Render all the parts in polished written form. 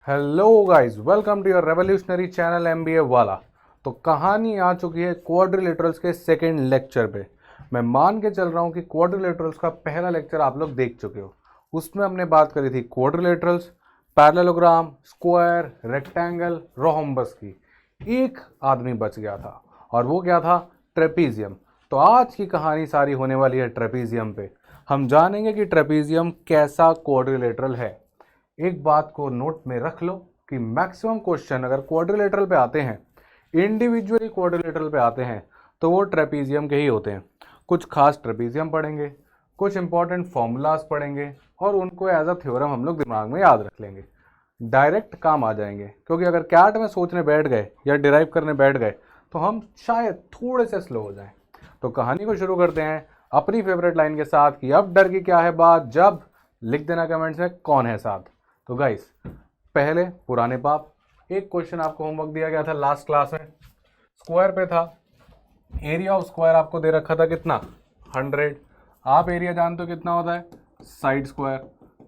Hello guys, welcome to your revolutionary channel MBA वाला। तो कहानी आ चुकी है क्वाड्रिलेटरल्स के सेकंड लेक्चर पे। मैं मान के चल रहा हूँ कि क्वाड्रिलेटरल्स का पहला लेक्चर आप लोग देख चुके हो। उसमें हमने बात करी थी quadrilaterals, parallelogram, square, rectangle, rhombus की। एक आदमी बच गया था और वो क्या था? ट्रेपीजियम। तो आज की कहानी सारी होने वाली है ट्रेपीजियम पे। हम जानेंगे कि ट्रेपीजियम कैसा क्वाड्रिलेटरल है। एक बात को नोट में रख लो कि मैक्सिमम क्वेश्चन अगर क्वाड्रिलेटरल पे आते हैं, इंडिविजुअली क्वाड्रिलेटरल पे आते हैं, तो वो ट्रेपीजियम के ही होते हैं। कुछ खास ट्रेपीजियम पढ़ेंगे, कुछ इंपॉर्टेंट फॉर्मूलाज पढ़ेंगे और उनको एज अ थ्योरम हम लोग दिमाग में याद रख लेंगे, डायरेक्ट काम आ जाएंगे। क्योंकि अगर कैट में सोचने बैठ गए या डिराइव करने बैठ गए तो हम शायद थोड़े से स्लो हो जाएं। तो कहानी को शुरू करते हैं अपनी फेवरेट लाइन के साथ कि अब डर की क्या है बात, जब लिख देना कमेंट्स में कौन है साथ। तो गाइस, पहले पुराने पाप। एक क्वेश्चन आपको होमवर्क दिया गया था लास्ट क्लास में, स्क्वायर पे था। एरिया ऑफ स्क्वायर आपको दे रखा था कितना? 100। आप एरिया जानते हो कितना होता है? Side square.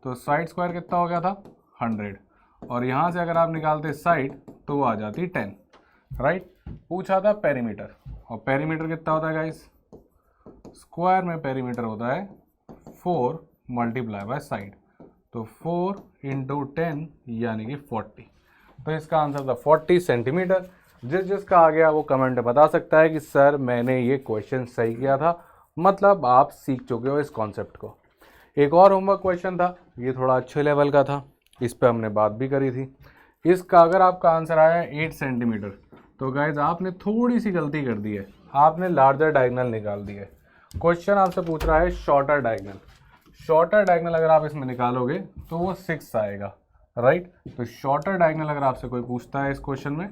तो साइड स्क्वायर कितना हो गया था? 100। और यहाँ से अगर आप निकालते साइड तो वो आ जाती 10, राइट। पूछा था पेरीमीटर, और पेरीमीटर कितना होता है गाइस? स्क्वायर में पेरीमीटर होता है 4 मल्टीप्लाई बाय साइड। तो 4 इंटू 10 यानी कि 40। तो इसका आंसर था 40 सेंटीमीटर। जिसका आ गया वो कमेंट में बता सकता है कि सर मैंने ये क्वेश्चन सही किया था। मतलब आप सीख चुके हो इस कॉन्सेप्ट को। एक और होमवर्क क्वेश्चन था, ये थोड़ा अच्छे लेवल का था, इस पर हमने बात भी करी थी। इसका अगर आपका आंसर आया है 8 सेंटीमीटर, तो गाइज आपने थोड़ी सी गलती कर दी है, आपने लार्जर डायगोनल निकाल दी है। क्वेश्चन आपसे पूछ रहा है शॉर्टर डायगोनल। शॉर्टर डायगोनल अगर आप इसमें निकालोगे तो वो 6 आएगा, राइट। तो शॉर्टर डायगोनल अगर आपसे कोई पूछता है इस क्वेश्चन में,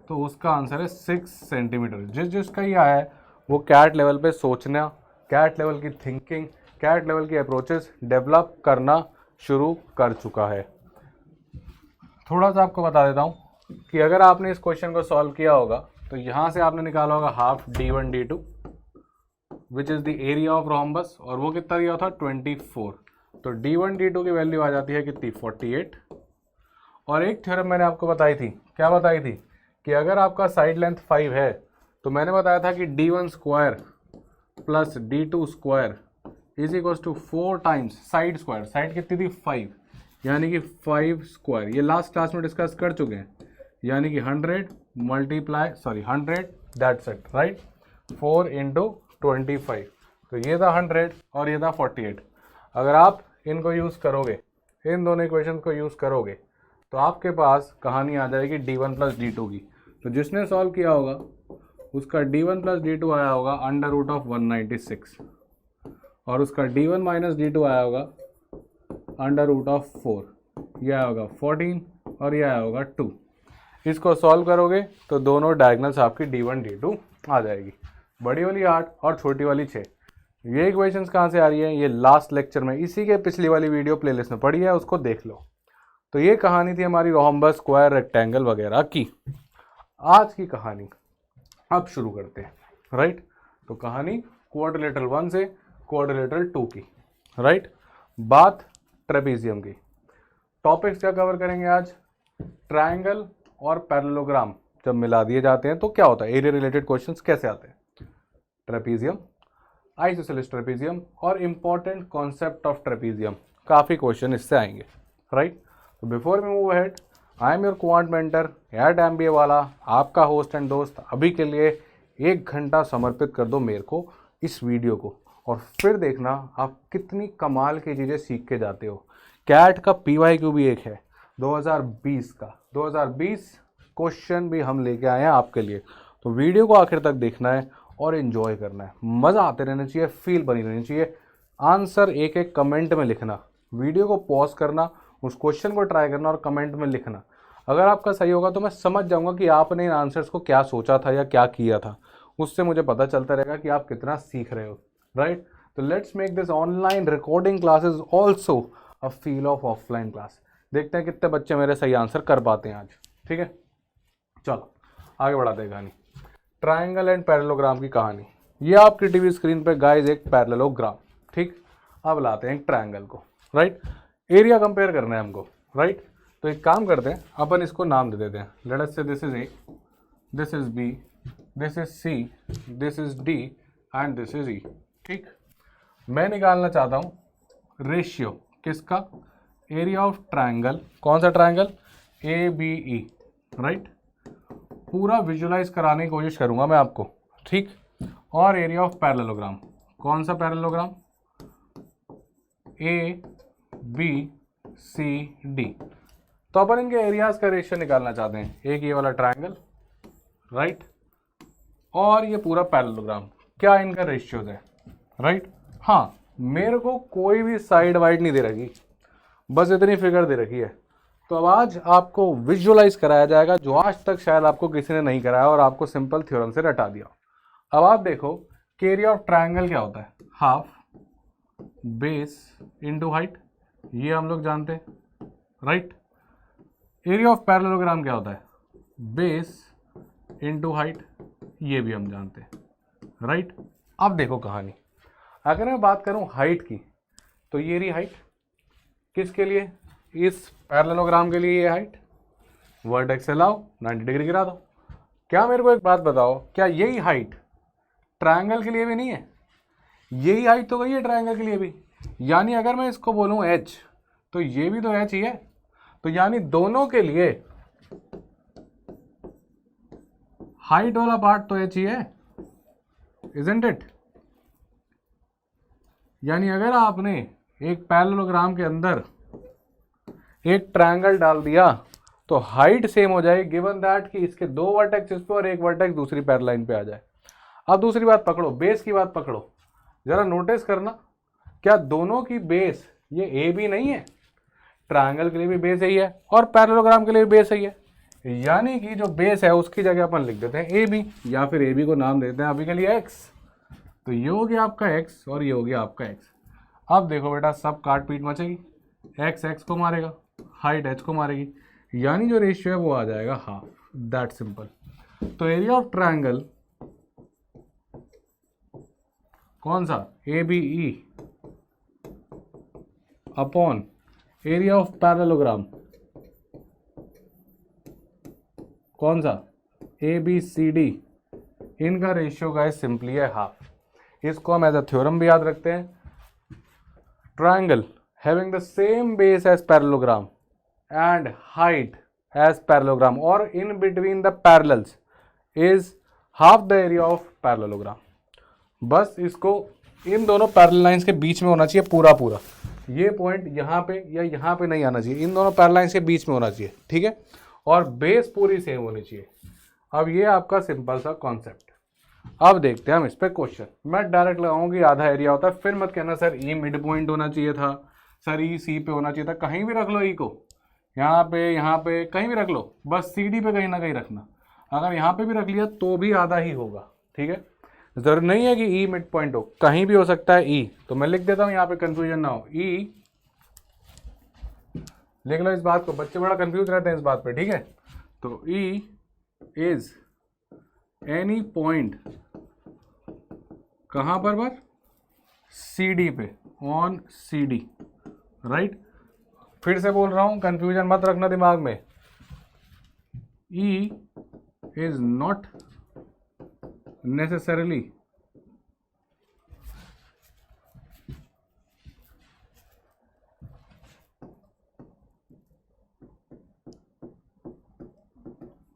तो उसका आंसर है 6 सेंटीमीटर। जिसका ये आया है वो कैट लेवल पे सोचना, कैट लेवल की थिंकिंग, कैट लेवल की अप्रोचेस डेवलप करना शुरू कर चुका है। थोड़ा सा आपको बता देता हूँ कि अगर आपने इस क्वेश्चन को सॉल्व किया होगा तो यहाँ से आपने निकाला होगा half d1 d2 which is the area of rhombus, और वो कितना दिया था? 24। तो d1 d2 की वैल्यू आ जाती है कितनी? 48। और एक थ्योरम मैंने आपको बताई थी, क्या बताई थी? कि अगर आपका साइड लेंथ 5 है तो मैंने बताया था कि d1 square plus d2 square is equal to 4 times side square. Side कितनी थी? 5, यानी कि 5 स्क्वायर। ये लास्ट क्लास में डिस्कस कर चुके हैं, यानी कि 100 दैट्स इट, राइट। 4 इंटू 25। तो ये था 100 और ये था 48। अगर आप इनको यूज़ करोगे, इन दोनों इक्वेशन को यूज़ करोगे, तो आपके पास कहानी आ जाएगी d1 प्लस d2 की। तो जिसने सॉल्व किया होगा उसका d1 प्लस d2 आया होगा अंडर रूट ऑफ 196, और उसका d1 माइनस d2 आया होगा अंडर रूट ऑफ 4। यह आया होगा 14 और यह आया होगा 2। इसको सॉल्व करोगे तो दोनों डायगोनल्स आपकी d1 d2 आ जाएगी। बड़ी वाली 8 और छोटी वाली 6। ये इक्वेशंस कहाँ से आ रही है? ये लास्ट लेक्चर में, इसी के पिछली वाली वीडियो प्लेलिस्ट में पड़ी है, उसको देख लो। तो ये कहानी थी हमारी रोम्बस, स्क्वायर, रेक्टेंगल वगैरह की। आज की कहानी अब शुरू करते हैं, राइट। तो कहानी क्वाड्रिलेटरल 1 से क्वाड्रिलेटरल 2 की, राइट। बात ट्रेपीजियम की। टॉपिक्स क्या कवर करेंगे आज? ट्रायंगल और पैरेललोग्राम जब मिला दिए जाते हैं तो क्या होता है, एरिया रिलेटेड क्वेश्चंस कैसे आते हैं, ट्रेपीजियम, आइसोसेलेस ट्रेपीजियम और इंपॉर्टेंट कॉन्सेप्ट ऑफ ट्रेपीजियम, काफ़ी क्वेश्चन इससे आएंगे, राइट। तो before we move ahead, I am your quant mentor at MBA वाला, आपका होस्ट एंड दोस्त। अभी के लिए 1 घंटा समर्पित कर दो मेरे को इस वीडियो को, और फिर देखना आप कितनी कमाल की चीज़ें सीख के जाते हो। कैट का PYQ भी एक है 2020 का, 2020 क्वेश्चन भी हम लेके आए हैं आपके लिए। तो वीडियो को आखिर तक देखना है और एंजॉय करना है, मज़ा आते रहना चाहिए, फील बनी रहनी चाहिए। आंसर एक एक कमेंट में लिखना, वीडियो को पॉज करना, उस क्वेश्चन को ट्राई करना और कमेंट में लिखना। अगर आपका सही होगा तो मैं समझ जाऊंगा कि आपने इन आंसर्स को क्या सोचा था या क्या किया था। उससे मुझे पता चलता रहेगा कि आप कितना सीख रहे हो, राइट। तो let's make this online recording classes also a feel of offline class. देखते हैं कितने बच्चे मेरे सही आंसर कर पाते हैं आज, ठीक है। चलो आगे बढ़ाते हैं कहानी। ट्रायंगल एंड पैरेललोग्राम की कहानी। ये आपकी टीवी स्क्रीन पे गाइस एक पैरेललोग्राम, ठीक। अब लाते हैं एक ट्रायंगल को। राइट। एरिया कंपेयर करना है हमको, राइट। तो एक काम करते हैं, अपन इसको नाम दे देते हैं। Let us say this is A, this is B, this is C, this is D and this is E. ठीक। मैं निकालना चाहता हूं रेशियो किसका, एरिया ऑफ ट्रायंगल। कौन सा triangle, A B E, right. पूरा विजुलाइज कराने की कोशिश करूंगा मैं आपको, ठीक। और एरिया ऑफ पैरेललोग्राम, कौन सा parallelogram, A B C D. तो अपन इनके एरियाज का रेशियो निकालना चाहते हैं। एक ये वाला ट्रायंगल, राइट, और ये पूरा पैरेललोग्राम, क्या इनका रेशियोज है, राइट। हाँ, मेरे को कोई भी साइड वाइड नहीं दे रखी, बस इतनी फिगर दे रखी है। तो अब आज आपको विजुअलाइज कराया जाएगा जो आज तक शायद आपको किसी ने नहीं कराया और आपको सिंपल थ्योरम से रटा दिया। अब आप देखो कि एरिया ऑफ ट्रायंगल क्या होता है, हाफ बेस इनटू हाइट, ये हम लोग जानते हैं, राइट। एरिया ऑफ पैरेललोग्राम क्या होता है, बेस इनटू हाइट, ये भी हम जानते हैं, राइट। अब देखो कहानी, अगर मैं बात करूं हाइट की, तो ये रही हाइट, किसके लिए, इस पैरेललोग्राम के लिए ये हाइट, वर्टेक्स से लाओ 90 डिग्री गिरा दो। क्या मेरे को एक बात बताओ, क्या यही हाइट ट्रायंगल के लिए भी नहीं है, यही हाइट तो गई है ट्रायंगल के लिए भी। यानी अगर मैं इसको बोलूं h, तो ये भी तो h ही है। तो यानी दोनों के लिए हाइट वाला पार्ट तो h ही है, इजंट इट। यानी अगर आपने एक पैरेललोग्राम के अंदर एक ट्रायंगल डाल दिया तो हाइट सेम हो जाएगी, गिवन दैट कि इसके दो वर्टेक्स इस पे और एक वर्टेक्स दूसरी पैरेलल लाइन पे आ जाए। अब दूसरी बात पकड़ो, बेस की बात पकड़ो, जरा नोटिस करना, क्या दोनों की बेस ये ए बी नहीं है, ट्रायंगल के लिए भी बेस यही है और पैरेललोग्राम के लिए भी बेस यही है। यानी कि जो बेस है उसकी जगह अपन लिख देते हैं ए बी, या फिर ए बी को नाम देते हैं अभी के लिए एक्स। तो ये हो गया आपका एक्स और ये हो गया आपका एक्स। अब देखो बेटा, सब काट पीट मचेगी, एक्स एक्स को मारेगा, हाइट एच को मारेगी, यानी जो रेशियो है वो आ जाएगा हाफ, दैट सिंपल। तो एरिया ऑफ ट्रायंगल कौन सा, A B E upon area of parallelogram कौन सा, ए बी सी डी, इनका रेशियो का सिंपली है हाफ। इसको हम एज अ थ्योरम भी याद रखते हैं, triangle having the same base as parallelogram and height as parallelogram or in between the parallels is half the area of parallelogram। बस इसको इन दोनों पैरेलल लाइंस के बीच में होना चाहिए पूरा पूरा, ये पॉइंट यहाँ पे या यहाँ पे नहीं आना चाहिए, इन दोनों पैरेलल लाइंस के बीच में होना चाहिए, ठीक है। और बेस पूरी सेम होनी चाहिए। अब ये आपका सिंपल सा कॉन्सेप्ट। अब देखते हैं हम इस पर क्वेश्चन। मैं डायरेक्ट लगाऊंगी आधा एरिया होता है, फिर मत कहना सर ई मिड पॉइंट होना चाहिए था, सर ई सी पे होना चाहिए था। कहीं भी रख लो ई को, यहाँ पे कहीं भी रख लो, बस सी डी पे कहीं ना कहीं रखना। अगर यहाँ पे भी रख लिया तो भी आधा ही होगा, ठीक है। जरूर नहीं है कि ई मिड पॉइंट हो, कहीं भी हो सकता है ई। तो मैं लिख देता हूँ यहाँ पे, कंफ्यूजन ना हो, ई लिख लो इस बात को, बच्चे बड़ा कंफ्यूज रहते हैं इस बात पे, ठीक है। तो ई इज एनी पॉइंट कहाँ पर सी डी पे, ऑन सी डी, राइट। फिर से बोल रहा हूं, कंफ्यूजन मत रखना दिमाग में। E is not necessarily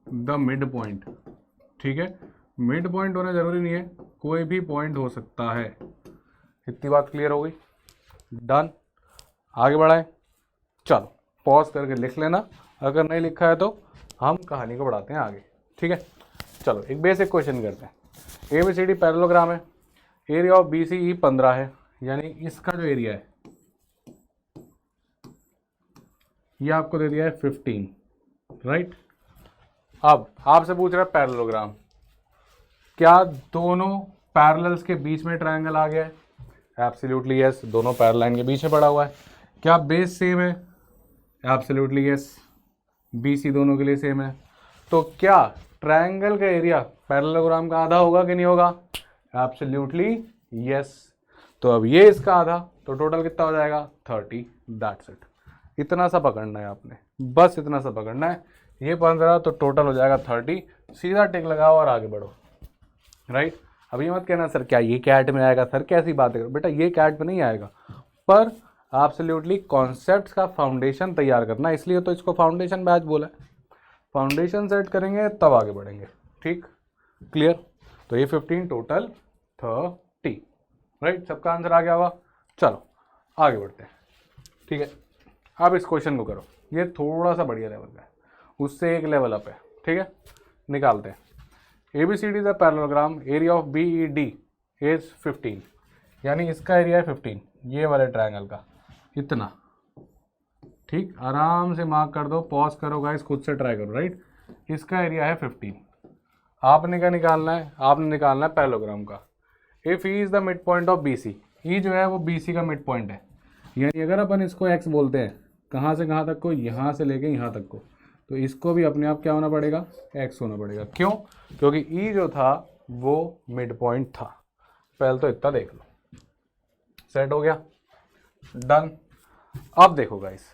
the mid point, ठीक है। मिड पॉइंट होना जरूरी नहीं है, कोई भी पॉइंट हो सकता है। इतनी बात क्लियर हो गई, डन। आगे बढ़ाएं, चलो पॉज करके लिख लेना, अगर नहीं लिखा है तो हम कहानी को बढ़ाते हैं आगे, ठीक है। चलो एक बेसिक क्वेश्चन करते हैं। A B C D parallelogram है, area of B C E 15 है, यानी इसका जो एरिया है ये आपको दे दिया है 15, राइट। अब आपसे पूछ रहा है पैरेललोग्राम, क्या दोनों पैरेलल्स के बीच में ट्रायंगल आ गया है? एब्सोल्युटली यस, दोनों पैरेलल लाइन के बीच में पड़ा हुआ है। क्या बेस सेम है? एब्सोल्युटली यस, बी सी दोनों के लिए सेम है। तो क्या ट्रायंगल का एरिया पैरेललोग्राम का आधा होगा कि नहीं होगा? Absolutely yes. तो अब ये इसका आधा तो टोटल कितना हो जाएगा 30, दैट्स इट। इतना सा पकड़ना है आपने, बस इतना सा पकड़ना है। ये 15 तो टोटल हो जाएगा 30, सीधा टिक लगाओ और आगे बढ़ो, राइट। अभी मत कहना सर क्या ये कैट में आएगा, सर कैसी बात है बेटा, ये कैट में नहीं आएगा, पर एब्सोल्युटली कॉन्सेप्ट्स का फाउंडेशन तैयार करना, इसलिए तो इसको फाउंडेशन बैच बोला है। फाउंडेशन सेट करेंगे तब आगे बढ़ेंगे, ठीक, क्लियर। तो ये 15 टोटल 30, राइट, सबका आंसर आ गया होगा। चलो आगे बढ़ते हैं, ठीक है। अब इस क्वेश्चन को करो, ये थोड़ा सा बढ़िया लेवल का है, उससे एक लेवल अप है, ठीक है। निकालते हैं। ABCD is a parallelogram, area of BED is 15, यानी इसका एरिया है 15, ये वाले ट्रायंगल का इतना, ठीक। आराम से मार्क कर दो, पॉज करो गाइस, खुद से ट्राई करो, राइट। इसका एरिया है 15। आपने क्या निकालना है, आपने निकालना है पैरेललोग्राम का। If E is the mid point of BC, ई जो है वो BC का मिड पॉइंट है, यानी अगर अपन इसको x बोलते हैं, कहाँ से कहाँ तक को, यहाँ से लेके यहाँ तक को, तो इसको भी अपने आप क्या होना पड़ेगा, x होना पड़ेगा। क्यों? क्योंकि ई जो था वो मिड पॉइंट था। पहले तो इतना देख लो, सेट हो गया, डन। अब देखो गाइस,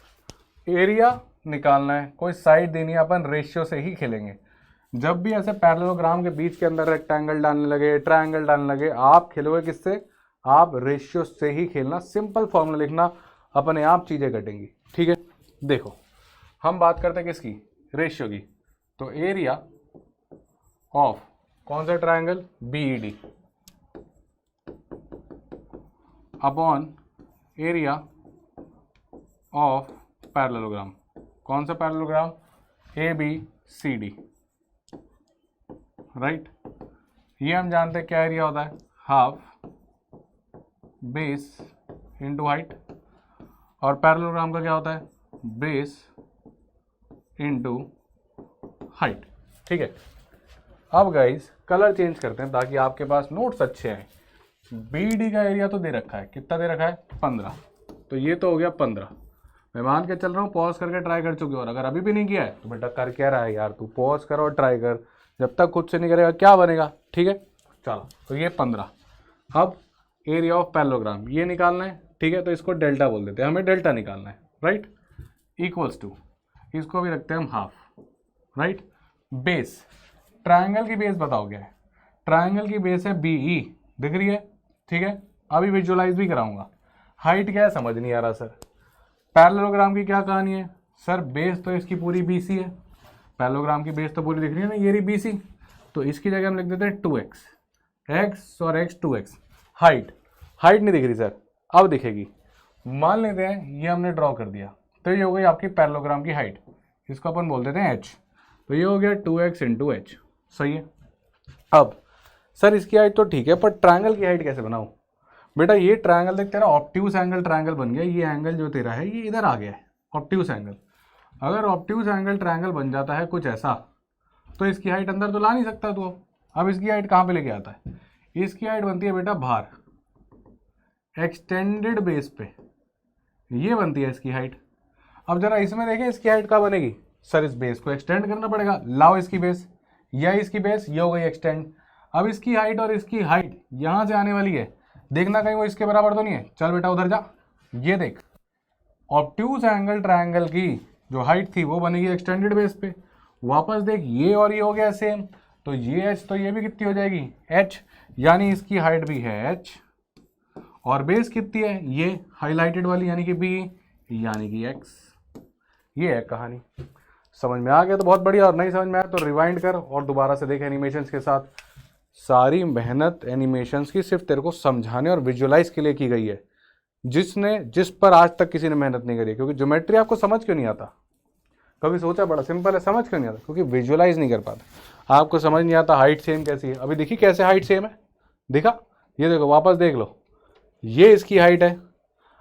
एरिया निकालना है, कोई साइड देनी है, अपन रेशियो से ही खेलेंगे। जब भी ऐसे पैरेललोग्राम के बीच के अंदर रेक्टेंगल डालने लगे, ट्रायंगल डालने लगे, आप खेलोगे किससे, आप रेशियो से ही खेलना। सिंपल फॉर्मूला लिखना, अपने आप चीज़ें कटेंगी, ठीक है। देखो हम बात करते हैं किसकी, रेशियो की। तो एरिया ऑफ कौन सा triangle, BED upon area of parallelogram, कौन सा पैरेललोग्राम, ABCD, राइट। ये हम जानते हैं क्या एरिया होता है, हाफ बेस इंटू हाइट, और पैरेललोग्राम का क्या होता है, बेस इंटू हाइट, ठीक है। अब गाइस कलर चेंज करते हैं ताकि आपके पास नोट्स अच्छे आए। BD का एरिया तो दे रखा है, कितना दे रखा है, 15, तो ये तो हो गया 15। मैं मान के चल रहा हूँ, पॉज करके ट्राई कर चुके हो, और अगर अभी भी नहीं किया है तो बेटा कर क्या रहा है यार, तू पॉज कर और ट्राई कर, जब तक खुद से नहीं करेगा क्या बनेगा, ठीक है। चलो तो ये 15। अब एरिया ऑफ पैरेललोग्राम ये निकालना है, ठीक है, तो इसको डेल्टा बोल देते हैं, हमें डेल्टा निकालना है, राइट। इक्वल्स टू, इसको भी रखते हैं हम हाफ, राइट। बेस, ट्रायंगल की बेस बताओ क्या है, ट्रायंगल की बेस है BE, दिख रही है, ठीक है। अभी विजुअलाइज भी कराऊंगा। हाइट क्या है समझ नहीं आ रहा सर। पैरेललोग्राम की क्या कहानी है सर, बेस तो इसकी पूरी BC है, पैरेललोग्राम की बेस तो पूरी दिख रही है ना, ये रही BC, तो इसकी जगह हम लिख देते हैं 2x, x और x 2x। हाइट, हाइट नहीं दिख रही सर, अब दिखेगी। मान लेते हैं ये हमने ड्रॉ कर दिया, तो ये हो गई आपकी पैरेललोग्राम की हाइट, इसको अपन बोल देते हैं h, तो ये हो गया 2x इंटू h, सही है। अब सर इसकी हाइट तो ठीक है, पर ट्रायंगल की हाइट कैसे बनाऊं, बेटा ये ट्रायंगल देख, तेरा ऑब्ट्यूज एंगल ट्रायंगल बन गया, ये एंगल जो तेरा है ये इधर आ गया है, ऑब्ट्यूज एंगल। अगर ऑब्ट्यूज एंगल ट्रायंगल बन जाता है कुछ ऐसा, तो इसकी हाइट अंदर तो ला नहीं सकता तू। अब इसकी हाइट कहाँ पे लेके आता है, इसकी हाइट बनती है बेटा बाहर, एक्सटेंडेड बेस पे, ये बनती है इसकी हाइट। अब जरा इसमें देखें इसकी हाइट कहाँ बनेगी, सर इस बेस को एक्सटेंड करना पड़ेगा, लाओ इसकी बेस, या इसकी बेस, ये हो गई एक्सटेंड। अब इसकी हाइट और इसकी हाइट यहाँ से आने वाली है, देखना कहीं वो इसके बराबर तो नहीं है, चल बेटा उधर जा, ये देख, ऑब्ट्यूज एंगल ट्रायंगल की जो हाइट थी वो बनेगी एक्सटेंडेड बेस पे। वापस देख, ये और ये हो गया सेम, तो ये h तो ये भी कितनी हो जाएगी h, यानी इसकी हाइट भी है h, और बेस कितनी है ये हाईलाइटेड वाली यानी कि b, यानी कि x। ये है कहानी। समझ में आ गया तो बहुत बढ़िया, और नहीं समझ में आया तो रिवाइंड कर और दोबारा से देख एनिमेशंस के साथ। सारी मेहनत एनिमेशंस की सिर्फ तेरे को समझाने और विजुअलाइज के लिए की गई है, जिस पर आज तक किसी ने मेहनत नहीं करी। क्योंकि ज्योमेट्री आपको समझ क्यों नहीं आता, कभी सोचा बड़ा सिंपल है, समझ क्यों नहीं आता, क्योंकि विजुअलाइज नहीं कर पाता। आपको समझ नहीं आता हाइट सेम कैसी है, अभी देखी कैसे हाइट सेम है, दिखा, ये देखो वापस देख लो, ये इसकी हाइट है।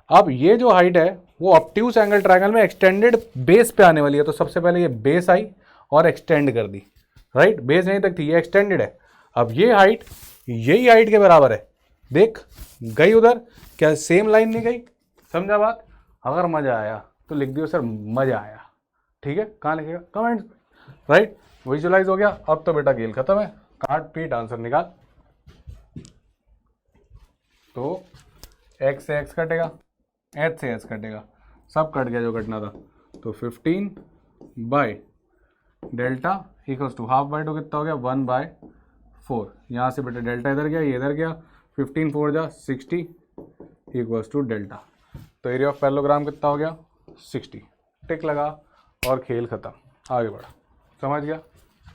अब ये जो हाइट है वो ऑब्ट्यूज एंगल ट्रायंगल में एक्सटेंडेड बेस पे आने वाली है, तो सबसे पहले ये बेस आई और एक्सटेंड कर दी, राइट। बेस यहीं तक थी, ये एक्सटेंडेड है। अब ये हाइट यही हाइट के बराबर है, देख गई उधर, क्या सेम लाइन नहीं गई, समझा बात। अगर मजा आया तो लिख दियो सर मजा आया, ठीक है, कहाँ लिखेगा कमेंट्स, राइट। विजुअलाइज हो गया। अब तो बेटा खेल खत्म है, काट पीट आंसर निकाल। तो एक्स से एक्स कटेगा, एच से एच कटेगा, सब कट गया जो कटना था। तो 15 by delta equals to half by two कितना हो गया 1/4। यहाँ से बेटा डेल्टा इधर गया, ये इधर गया, 15 4 जा 60 इक्वल्स टू डेल्टा। तो एरिया ऑफ पैरेललोग्राम कितना हो गया 60। टिक लगा और खेल ख़त्म, आगे बढ़ा। समझ गया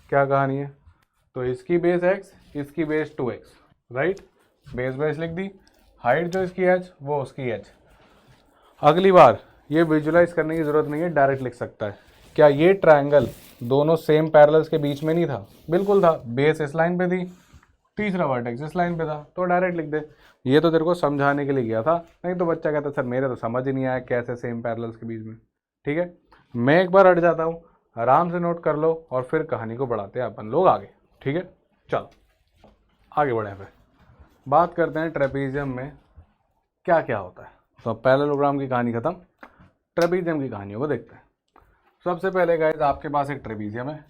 क्या कहानी है? तो इसकी बेस x, इसकी base 2x, right, base base लिख दी, हाइट जो इसकी h वो उसकी h। अगली बार ये विजुलाइज करने की ज़रूरत नहीं है, डायरेक्ट लिख सकता है। क्या ये ट्रायंगल दोनों सेम पैरेलल्स के बीच में नहीं था? बिल्कुल था, बेस इस लाइन पे थी, तीसरा वर्टेक्स इस लाइन पे था, तो डायरेक्ट लिख दे। ये तो तेरे को समझाने के लिए गया था, नहीं तो बच्चा कहता सर मेरे तो समझ ही नहीं आया कैसे सेम पैरेलल्स के बीच में। ठीक है, मैं एक बार हट जाता हूँ, आराम से नोट कर लो और फिर कहानी को बढ़ाते हैं अपन लोग आगे। ठीक है, चलो आगे बढ़े, फिर बात करते हैं ट्रेपीजियम में क्या क्या होता है। तो अब पैरेललोग्राम की कहानी खत्म, ट्रेपीजियम की कहानियों को देखते हैं। सबसे पहले गाइस आपके पास एक ट्रेपीजियम है।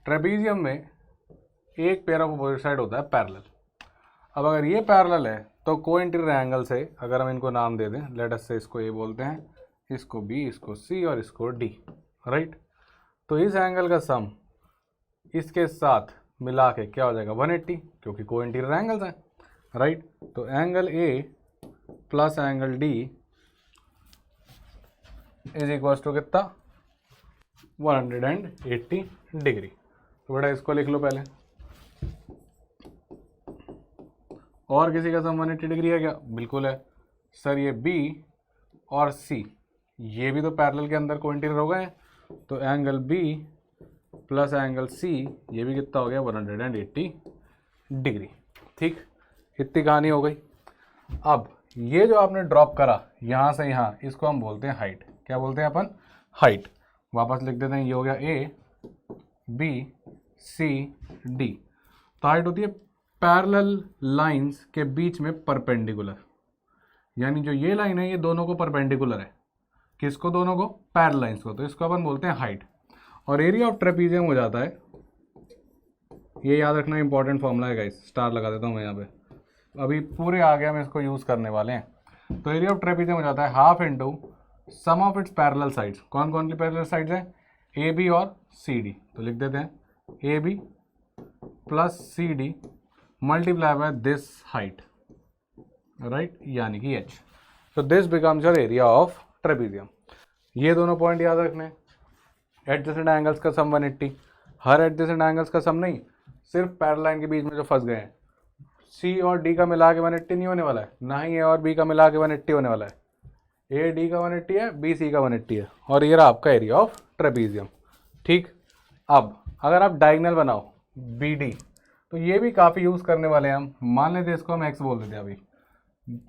ट्रेपीजियम में एक पेयर ऑफ अपोजिट साइड होता है पैरेलल। अब अगर ये पैरेलल है तो कोइंटीरियर एंगल से अगर हम इनको नाम दे दें, लेट अस से इसको ए बोलते हैं, इसको बी, इसको सी और इसको डी, राइट। तो इस एंगल का सम इसके साथ मिला के क्या हो जाएगा 180, क्योंकि कोइंटीरियर एंगल्स हैं, राइट। तो angle A plus angle D is equal to कितना 180 डिग्री। तो बेटा इसको लिख लो पहले। और किसी का सम 180 डिग्री है क्या? बिल्कुल है सर। ये बी और सी ये भी तो पैरेलल के अंदर कोइंटीरियर हो गए हैं, तो angle B plus angle C ये भी कितना हो गया 180 डिग्री। ठीक, इतनी कहानी हो गई। अब ये जो आपने ड्रॉप करा यहाँ से यहाँ, इसको हम बोलते हैं हाइट। क्या बोलते हैं अपन? हाइट। वापस लिख देते हैं, ये हो गया ए बी सी डी। तो हाइट होती है पैरेलल लाइंस के बीच में परपेंडिकुलर, यानी जो ये लाइन है ये दोनों को परपेंडिकुलर है। किसको? दोनों को, पैरेलल लाइंस को। तो इसको अपन बोलते हैं हाइट। और एरिया ऑफ ट्रेपीजियम हो जाता है, ये याद रखना इंपॉर्टेंट फॉर्मूला है गाइस, स्टार लगा देता हूँ मैं यहाँ पे, अभी पूरे आगे हम इसको यूज़ करने वाले हैं। तो एरिया ऑफ ट्रेपीजियम हो जाता है half into sum of its parallel sides. कौन कौन की पैरेलल साइड्स हैं? ए बी और सी डी। तो लिख देते हैं A B plus C D multiply by this height, right, यानी कि एच। तो this becomes your area of trapezium. ये दोनों पॉइंट याद रखने। एडजेसेंट एंगल्स का सम 180, हर एडजेसेंट एंगल्स का सम नहीं, सिर्फ पैरेलल लाइन के बीच में जो फंस गए हैं। सी और डी का मिला के 180 नहीं होने वाला है, ना ही ए और बी का मिला के 180 होने वाला है। ए डी का 180 है, बी सी का 180 है, और ये रहा आपका एरिया ऑफ ट्रेपीजियम। ठीक, अब अगर आप डायगोनल बनाओ बी डी, तो ये भी काफ़ी यूज़ करने वाले हैं हम। मान लेते हैं इसको हम एक्स बोल देते हैं। अभी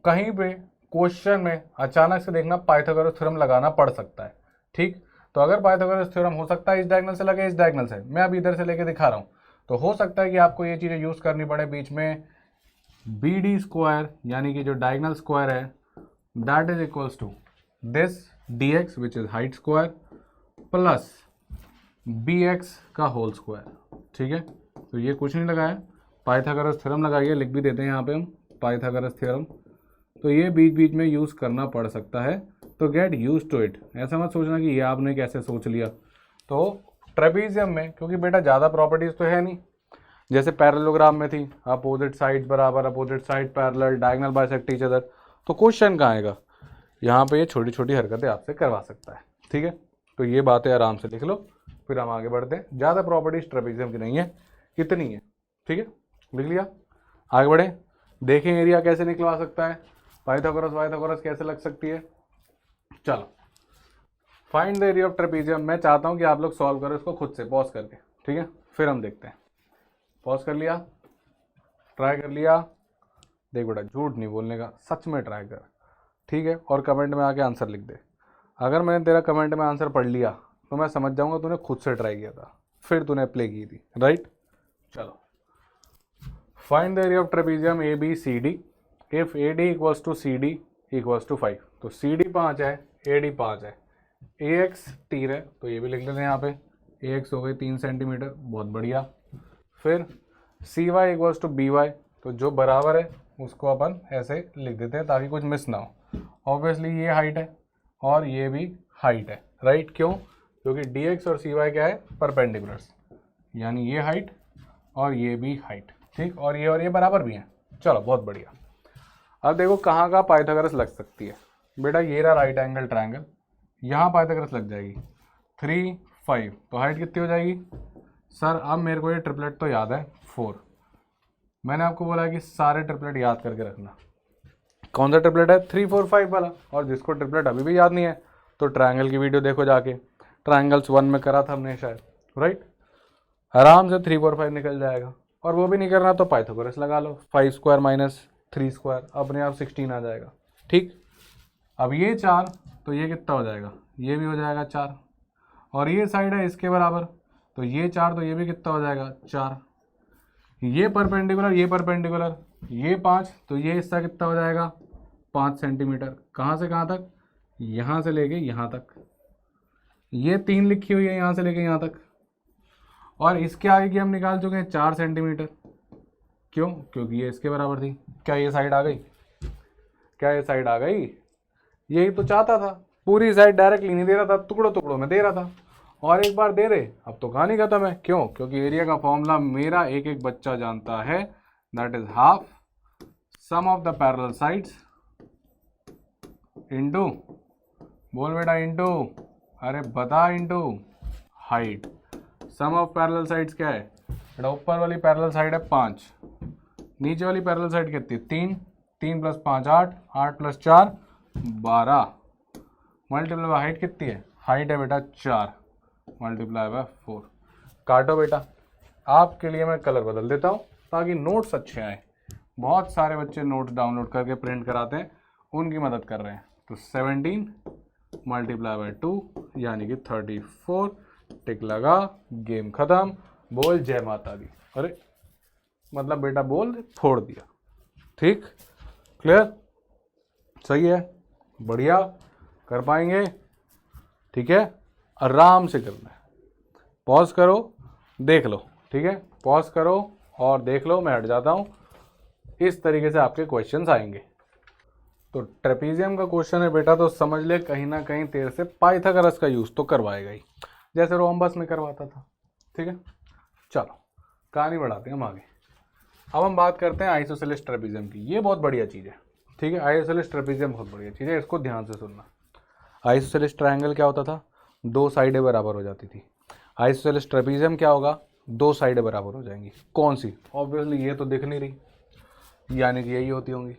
कहीं पे क्वेश्चन में अचानक से देखना पाइथागोरस थ्योरम लगाना पड़ सकता है। ठीक, तो अगर पाइथागोरस थ्योरम हो सकता है इस डायगोनल से लगे, इस डायगोनल से, मैं अभी इधर से लेके दिखा रहा हूँ, तो हो सकता है कि आपको ये चीज़ें यूज़ करनी पड़े बीच में। बी डी स्क्वायर यानी कि जो डायगोनल स्क्वायर है that is equals to this D X which is height square plus B X का होल स्क्वायर। ठीक है, तो ये कुछ नहीं लगाया, पाइथागोरस थ्योरम लगाइए, लिख भी देते हैं यहाँ पे हम पाइथागोरस थ्योरम। तो ये बीच बीच में यूज़ करना पड़ सकता है, तो गेट यूज टू इट। ऐसा मत सोचना कि ये आपने कैसे सोच लिया। तो ट्रेपीजियम में क्योंकि बेटा ज़्यादा प्रॉपर्टीज़ तो है नहीं, जैसे पैरेललोग्राम में थी अपोजिट साइड बराबर, opposite side parallel, diagonal bisect each other, तो क्वेश्चन कहाँ आएगा? यहाँ पे ये छोटी छोटी हरकतें आपसे करवा सकता है। ठीक है, तो ये बातें आराम से लिख लो, फिर हम आगे बढ़ते हैं। ज़्यादा प्रॉपर्टीज ट्रेपीजियम की नहीं है, इतनी है। ठीक है, लिख लिया, आगे बढ़े, देखें एरिया कैसे निकलवा सकता है, पाइथागोरस कैसे लग सकती है। चलो find the area of trapezium. मैं चाहता हूँ कि आप लोग सॉल्व करो इसको खुद से पॉज करके, ठीक है, फिर हम देखते हैं। पॉज कर लिया, ट्राई कर लिया, देख बेटा झूठ नहीं बोलने का, सच में ट्राई कर, ठीक है, और कमेंट में आके आंसर लिख दे। अगर मैंने तेरा कमेंट में आंसर पढ़ लिया तो मैं समझ जाऊंगा तूने खुद से ट्राई किया था, फिर तूने अप्लाई की थी, राइट। चलो find the area of trapezium A B C D if A D equals to C D equals to 5। तो सी डी 5 है, ए डी 5 है, ए एक्स तीर है, तो ये भी लिख लेते हैं यहाँ पे, ए एक्स हो गई 3 सेंटीमीटर, बहुत बढ़िया। फिर C Y equals to B Y, तो जो बराबर है उसको अपन ऐसे लिख देते हैं ताकि कुछ मिस ना हो। ऑब्वियसली ये हाइट है और ये भी हाइट है, राइट? क्यों? क्योंकि dx और cy क्या है? परपेंडिकुलर्स, यानी ये हाइट और ये भी हाइट, ठीक? और ये बराबर भी हैं। चलो बहुत बढ़िया। अब देखो कहाँ का पाइथागोरस लग सकती है। बेटा ये रहा राइट एंगल ट्रायंगल, यहाँ पाइथागोरस लग जाएगी 3 5, तो हाइट कितनी हो जाएगी? सर अब मेरे को ये ट्रिपलेट तो याद है 4। मैंने आपको बोला कि सारे ट्रिपलेट याद करके रखना। कौन सा ट्रिपलेट है? 3 4 5 वाला। और जिसको ट्रिपलेट अभी भी याद नहीं है तो ट्रायंगल की वीडियो देखो जाके, ट्रायंगल्स 1 में करा था हमने शायद, राइट? आराम से 3 4 5 निकल जाएगा। और वो भी नहीं करना तो पाइथागोरस लगा लो, 5 स्क्वायर माइनस 3 स्क्वायर, अपने आप 16 आ जाएगा, ठीक? अब ये 4 तो ये कितना हो जाएगा? ये भी हो जाएगा 4। और ये साइड है इसके बराबर, तो ये 4 तो ये भी कितना हो जाएगा? 4। ये परपेंडिकुलर, ये परपेंडिकुलर, ये 5, तो ये हिस्सा कितना हो जाएगा? 5 सेंटीमीटर। कहाँ से कहाँ तक? यहाँ से लेके यहाँ तक। ये 3 लिखी हुई है यहाँ से लेके यहाँ तक। और इसके आगे की हम निकाल चुके हैं 4 सेंटीमीटर। क्यों? क्योंकि ये इसके बराबर थी। क्या ये साइड आ गई? क्या ये साइड आ गई? यही तो चाहता था, पूरी साइड डायरेक्टली नहीं दे रहा था, टुकड़ों टुकड़ों में दे रहा था। और एक बार दे रहे, अब तो कहानी खत्म है। क्यों? क्योंकि एरिया का फॉर्मूला मेरा एक एक बच्चा जानता है, that is half sum of the parallel sides into, बोल बेटा इनटू, अरे बता, into height. Sum of parallel sides क्या है बेटा? ऊपर वाली पैरेलल साइड है 5, नीचे वाली पैरेलल साइड कितनी? 3, 3 + 5 8, 8 + 4 12, मल्टीप्लाई बाय हाइट कितनी है? हाइट है बेटा 4 मल्टीप्लाई बाय 4। काटो बेटा। आपके लिए मैं कलर बदल देता हूँ ताकि नोट्स अच्छे आए। बहुत सारे बच्चे नोट्स डाउनलोड करके प्रिंट कराते हैं, उनकी मदद कर रहे हैं। तो 17 मल्टीप्लाई बाय 2 यानी कि 34। टिक लगा, गेम खत्म। बोल जय माता दी। अरे मतलब बेटा बोल फोड़ दिया, ठीक? क्लियर? सही है, बढ़िया, कर पाएंगे, ठीक है? आराम से करना है। पॉज करो, देख लो, ठीक है? पॉज करो और देख लो, मैं हट जाता हूँ। इस तरीके से आपके क्वेश्चंस आएंगे। तो ट्रेपीजियम का क्वेश्चन है बेटा, तो समझ ले कहीं ना कहीं तेरे से पाइथागोरस का यूज़ तो करवाएगा ही, जैसे रोम्बस में करवाता था, ठीक है? चलो कहानी बढ़ाते हैं हम आगे। अब हम बात करते हैं आइसोसेलेस ट्रेपीजियम की। ये बहुत बढ़िया चीज़ है, ठीक है? आइसोसेलेस ट्रेपीजियम बहुत बढ़िया चीज़ है, इसको ध्यान से सुनना। आइसोसेलेस ट्रायंगल क्या होता था? 2 साइडें बराबर हो जाती थी। आइसोसेलेस ट्रेपीजियम क्या होगा? 2 साइडें बराबर हो जाएंगी। कौन सी? ऑब्वियसली ये तो दिख नहीं रही, यानी कि यही होती होंगी।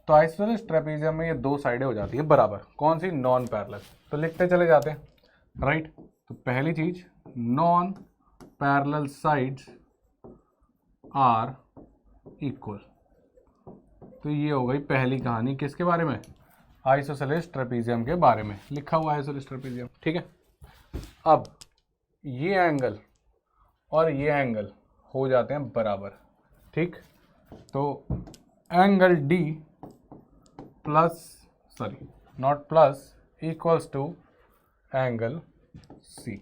तो आइसोसेलेस ट्रेपीजियम में ये 2 साइडें हो जाती हैं बराबर। कौन सी? Non parallel. तो लिखते चले जाते हैं, राइट? तो पहली चीज, non parallel sides are equal. तो ये हो गई पहली कहानी। किसके बारे में? आइसोसेलेस ट्रेपीजियम के बारे में लिखा हुआ आइसोसेलेस ट्रेपीजियम, ठीक है? अब ये एंगल और ये एंगल हो जाते हैं बराबर, ठीक? तो angle D plus, sorry not plus, equals to angle C.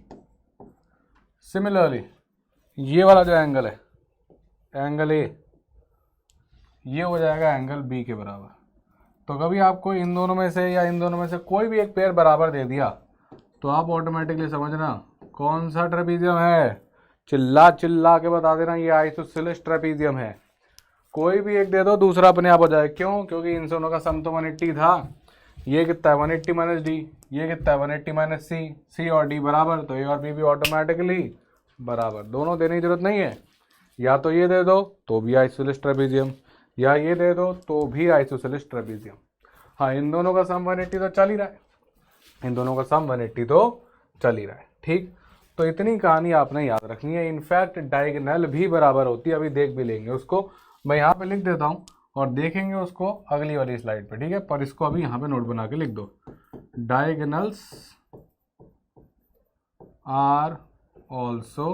Similarly ये वाला जो एंगल है, एंगल ए, ये हो जाएगा एंगल बी के बराबर। तो कभी आपको इन दोनों में से या इन दोनों में से कोई भी एक पेयर बराबर दे दिया तो आप ऑटोमेटिकली समझना कौन सा ट्रेपीजियम है। चिल्ला चिल्ला के बता देना ये आइसोसेलेस ट्रेपीजियम है। कोई भी एक दे दो, दूसरा अपने आप हो जाए। क्यों? क्योंकि इन दोनों का सम तो 180 था। ये कितना है? 180 माइनस डी। ये कितना है? 180 माइनस सी। सी और डी बराबर, तो ए और बी भी ऑटोमेटिकली बराबर। दोनों देने की जरूरत नहीं है। या तो ये दे दो तो भी आइसोसेलेस ट्रेपीजियम, या ये दे दो तो भी आइसोसेलेस ट्रेपीजियम। हाँ, इन दोनों का सम 180 तो चल ही रहा है, इन दोनों का सम 180 तो चल ही रहा है, ठीक? तो इतनी कहानी आपने याद रखनी है। इनफैक्ट डायगोनल भी बराबर होती है, अभी देख भी लेंगे उसको। मैं यहाँ पे लिख देता हूँ और देखेंगे उसको अगली वाली स्लाइड पे, ठीक है? पर इसको अभी यहाँ पे नोट बना के लिख दो, डायगोनल्स आर ऑल्सो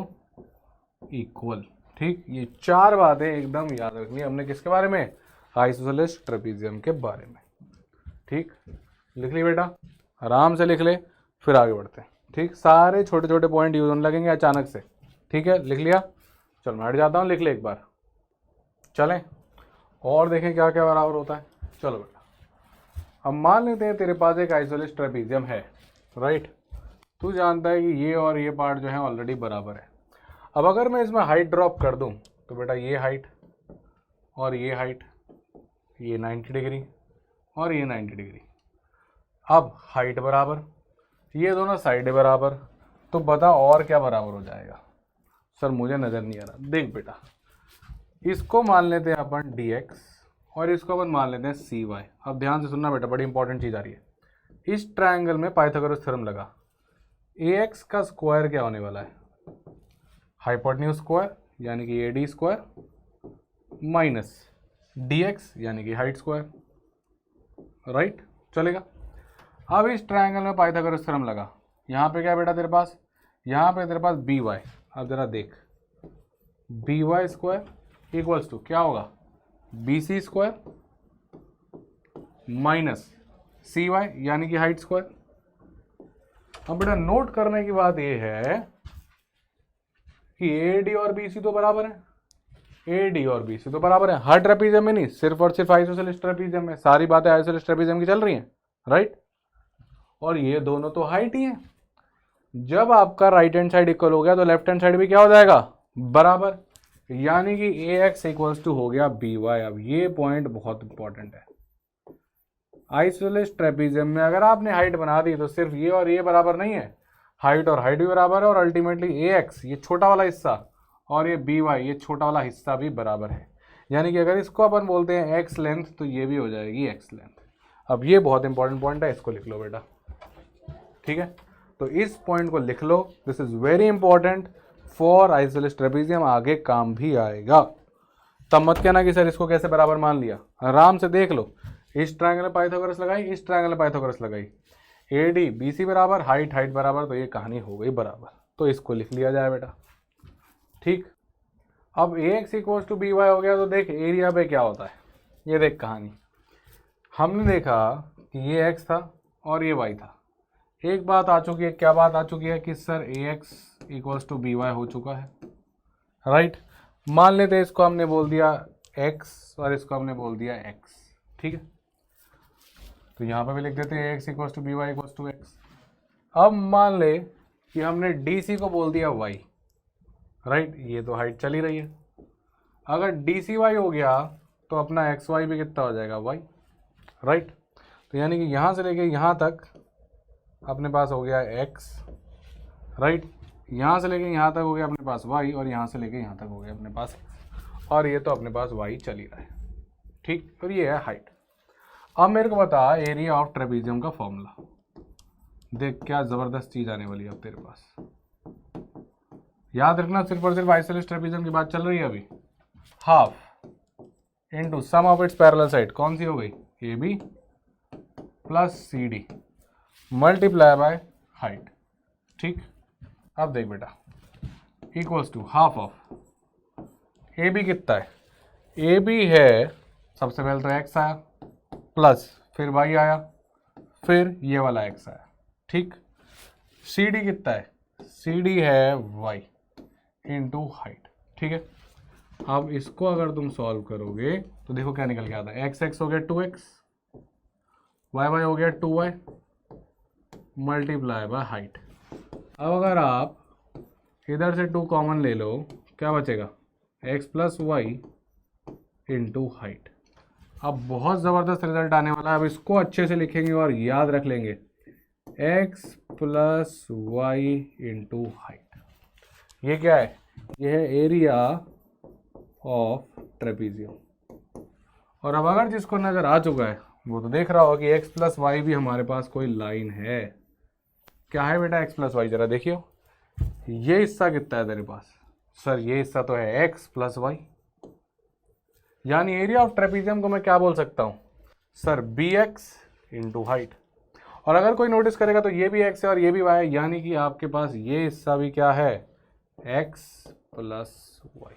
इक्वल, ठीक? ये 4 बातें एकदम याद रखनी है हमने। किसके बारे में? आइसोसेलेस ट्रेपीजियम के बारे में, ठीक? लिख ली बेटा, आराम से लिख ले, फिर आगे बढ़ते हैं, ठीक? सारे छोटे छोटे पॉइंट यूज होने लगेंगे अचानक से, ठीक है? लिख लिया? चल मैं हट जाता हूँ, लिख ले एक बार, चलें। और देखें क्या क्या बराबर होता है। चलो बेटा, अब मान लेते हैं तेरे पास एक आइसोलेस ट्रेपीजियम है, राइट। तू जानता है कि ये और ये पार्ट जो है ऑलरेडी बराबर है। अब अगर मैं इसमें हाइट ड्रॉप कर दूं तो बेटा ये हाइट और ये हाइट, ये 90 डिग्री और ये 90 डिग्री। अब हाइट बराबर, ये दोनों साइडें बराबर, तो बता और क्या बराबर हो जाएगा। सर मुझे नज़र नहीं आ रहा। देख बेटा, इसको मान लेते हैं अपन dx और इसको अपन मान लेते हैं cy। अब ध्यान से सुनना बेटा, बड़ी इंपॉर्टेंट चीज़ आ रही है। इस ट्रायंगल में पाइथागोरस थ्योरम लगा। ax का स्क्वायर क्या होने वाला है, हाइपोटेन्यूज स्क्वायर यानी कि AD स्क्वायर माइनस dx यानी कि हाइट स्क्वायर, राइट। चलेगा। अब इस ट्रायंगल में पाइथागोरस थ्योरम लगा। यहाँ पे क्या बेटा तेरे पास, यहाँ पे तेरे पास by। अब जरा देख, by स्क्वायर इक्वल्स टू क्या होगा, BC स्क्वायर माइनस CY यानी कि हाइट स्क्वायर। अब बेटा नोट करने की बात यह है कि AD और BC तो बराबर है, AD और BC तो बराबर है हर ट्रेपीजियम में नहीं, सिर्फ और सिर्फ आइसोसेलेस ट्रेपीजियम में। सारी बातें आइसोसेलेस ट्रेपीजियम की चल रही हैं, राइट। और ये दोनों तो हाइट ही हैं। जब आपका राइट हैंड साइड इक्वल हो गया तो लेफ्ट हैंड साइड भी क्या हो जाएगा, बराबर, यानी कि AX इक्वल्स टू हो गया BY। अब ये पॉइंट बहुत इंपॉर्टेंट है। आइसोसेलेस ट्रेपीजियम में अगर आपने हाइट बना दी तो सिर्फ ये और ये बराबर नहीं है, हाइट और हाइट भी बराबर है, और अल्टीमेटली AX ये छोटा वाला हिस्सा और ये BY ये छोटा वाला हिस्सा भी बराबर है। यानी कि अगर इसको अपन बोलते हैं X लेंथ तो ये भी हो जाएगी X लेंथ। अब ये बहुत इंपॉर्टेंट पॉइंट है, इसको लिख लो बेटा, ठीक है। तो इस पॉइंट को लिख लो, this is very important for isosceles trapezium, आगे काम भी आएगा। तब मत कहना कि सर इसको कैसे बराबर मान लिया। आराम से देख लो, इस ट्रायंगल में पाइथागोरस लगाई, इस ट्रायंगल में पाइथागोरस लगाई, AD BC बराबर, हाइट हाइट बराबर, तो ये कहानी हो गई बराबर। तो इसको लिख लिया जाए बेटा, ठीक। अब AX इक्वल्स टू BY हो गया तो देख एरिया पे क्या होता है। ये देख कहानी, हमने देखा कि ये x था और ये y था। एक बात आ चुकी है, क्या बात आ चुकी है कि sir AX equals to BY हो चुका है, राइट। मान लेते हैं इसको हमने बोल दिया x और इसको हमने बोल दिया x, ठीक है। तो यहाँ पे भी लिख देते हैं AX equals to BY equals to x। अब मान ले कि हमने DC को बोल दिया y, राइट। ये तो हाइट चली रही है। अगर DCY हो गया तो अपना XY भी कितना हो जाएगा, y, राइट। तो यानी कि यहाँ से लेके यहाँ तक अपने पास हो गया x, राइट। यहाँ से लेके यहाँ तक हो गया अपने पास y, और यहाँ से लेके यहाँ तक हो गया अपने पास x, और ये तो अपने पास y चल ही रहा है, ठीक। और ये है हाइट। अब मेरे को बता एरिया ऑफ ट्रेपीजियम का फॉर्मूला। देख क्या ज़बरदस्त चीज़ आने वाली है अब तेरे पास। याद रखना, सिर्फ और सिर्फ आइसोसेलेस ट्रेपीजियम की बात चल रही है अभी। Half into sum of its parallel side, कौन सी हो गई, AB plus CD multiply by height, ठीक। अब देख बेटा, equals to half of AB कितना है, AB है, सबसे पहले तो x आया, प्लस फिर y आया, फिर ये वाला x आया, ठीक। CD कितना है, CD है y इंटू हाइट, ठीक है। अब इसको अगर तुम सॉल्व करोगे तो देखो क्या निकल के आता है, x हो गया 2x, y हो गया 2y मल्टीप्लाई बाय हाइट। अब अगर आप इधर से 2 कॉमन ले लो, क्या बचेगा, x plus Y into height. अब बहुत ज़बरदस्त रिजल्ट आने वाला है। अब इसको अच्छे से लिखेंगे और याद रख लेंगे, x plus Y into height. ये क्या है, ये है एरिया ऑफ ट्रेपीजियम। और अब अगर जिसको नज़र आ चुका है वो तो देख रहा होगा कि x प्लस वाई भी हमारे पास कोई लाइन है। क्या है बेटा x प्लस वाई, जरा देखियो। ये हिस्सा कितना है तेरे पास, सर ये हिस्सा तो है x प्लस वाई। यानी एरिया ऑफ ट्रेपीजियम को मैं क्या बोल सकता हूँ, सर bx इंटू हाइट। और अगर कोई नोटिस करेगा तो ये भी x है और ये भी y है, यानी कि आपके पास ये हिस्सा भी क्या है, x प्लस वाई।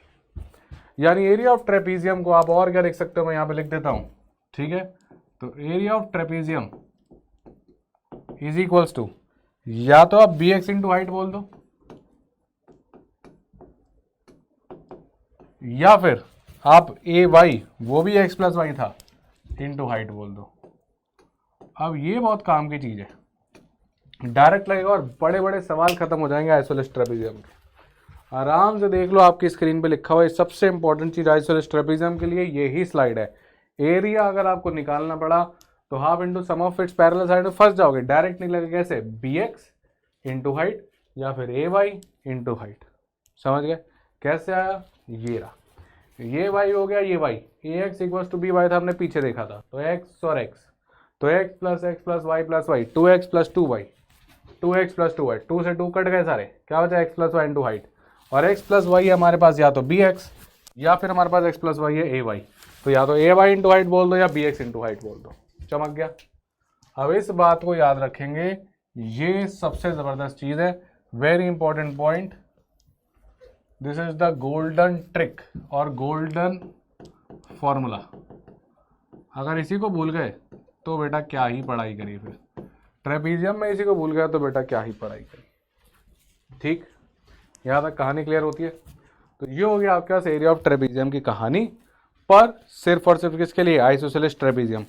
यानी एरिया ऑफ ट्रेपीजियम को आप और क्या लिख सकते हो, मैं यहाँ पे लिख देता हूँ, ठीक है। तो area of trapezium is equals to, या तो आप bx इंटू हाइट बोल दो, या फिर आप ए वाई वो भी एक्स प्लस वाई था इनटू हाइट बोल दो। अब ये बहुत काम की चीज़ है, डायरेक्ट लगेगा और बड़े बड़े सवाल खत्म हो जाएंगे आइसोसेलेस ट्रेपेजियम के। आराम से देख लो, आपकी स्क्रीन पे लिखा हुआ है सबसे इंपॉर्टेंट चीज़ आइसोसेलेस ट्रेपेजियम के लिए यही स्लाइड है। एरिया अगर आपको निकालना पड़ा तो half into sum of its parallel side में फंस जाओगे, डायरेक्ट निकलेगा कैसे, बी एक्स इंटू हाइट या फिर ए वाई इंटू हाइट। समझ गए कैसे आया, ये रहा, ये वाई हो गया, ये Y, A X equals to B Y था, हमने पीछे देखा था, तो एक्स और एक्स, तो X plus Y 2x plus 2y, 2x plus 2y, 2 से 2 कट गए सारे, क्या बचा X plus Y into height, और एक्स प्लस वाई हमारे पास या तो बी एक्स या फिर हमारे पास एक्स प्लस वाई है ए वाई, तो या तो ए वाई इंटू हाइट बोल दो या बी एक्स इंटू हाइट बोल दो, चमक गया। अब इस बात को याद रखेंगे, ये सबसे ज़बरदस्त चीज़ है, very important point, this is the golden trick और गोल्डन फॉर्मूला। अगर इसी को भूल गए तो बेटा क्या ही पढ़ाई करी, फिर ट्रेपेजियम में इसी को भूल गया तो बेटा क्या ही पढ़ाई करी। ठीक, यहाँ तक कहानी क्लियर होती है। तो ये हो गया आपके पास एरिया ऑफ ट्रेपेजियम की कहानी, पर सिर्फ और सिर्फ किसके लिए, आइसोसेलेस ट्रेपेजियम।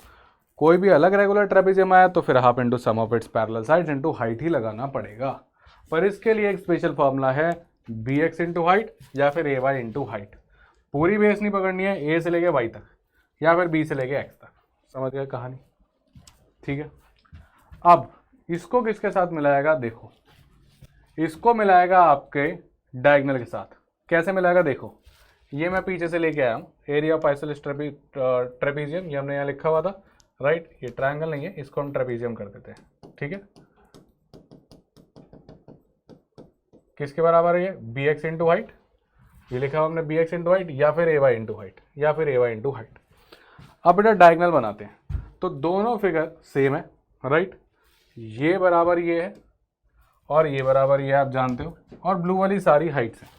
कोई भी अलग रेगुलर ट्रेपेजियम आया तो फिर half into sum of its parallel sides into height ही लगाना पड़ेगा, पर इसके लिए एक स्पेशल फॉर्मूला है, बी एक्स इंटू हाइट या फिर ए वाई इंटू हाइट। पूरी बेस नहीं पकड़नी है, ए से लेके वाई तक या फिर बी से लेके एक्स तक। समझ गए कहानी, ठीक है। अब इसको किसके साथ मिलाएगा, देखो इसको मिलाएगा आपके डायगोनल के साथ। कैसे मिलाएगा, देखो ये मैं पीछे से लेके आया हूँ, एरिया ऑफ आइसोसेलेस ट्रेपेजियम, ये हमने यहाँ लिखा हुआ था, राइट, ये ट्रायंगल नहीं है, इसको हम ट्रेपेजियम कर देते हैं, ठीक है। किसके बराबर है ये, बी एक्स इंटू हाइट, ये लिखा हुआ हमने बी एक्स इंटू हाइट या फिर ए वाई इंटू हाइट या फिर ए वाई इंटू हाइट। अब बेटा डायगोनल बनाते हैं, तो दोनों फिगर सेम है, राइट, ये बराबर ये है और ये बराबर ये आप जानते हो, और ब्लू वाली सारी हाइट्स हैं।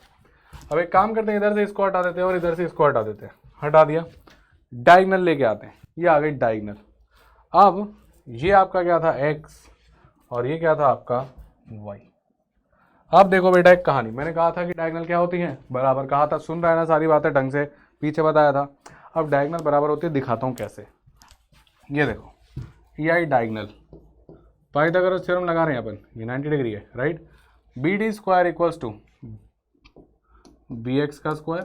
अब एक काम करते हैं, इधर से इसको हटा देते हैं और इधर से इसको हटा देते हैं, हटा दिया, डायगोनल लेके आते हैं, ये आ गई डायगोनल। अब ये आपका क्या था x और ये क्या था आपका y। अब देखो बेटा एक कहानी, मैंने कहा था कि डायगोनल क्या होती है, बराबर कहा था, सुन रहा है ना सारी बातें ढंग से, पीछे बताया था। अब डायगोनल बराबर होती है, दिखाता हूँ कैसे। ये देखो ये आई डायगोनल, पाइथागोरस थ्योरम लगा रहे हैं अपन, ये 90 डिग्री है, right. B D square equals to B X का स्क्वायर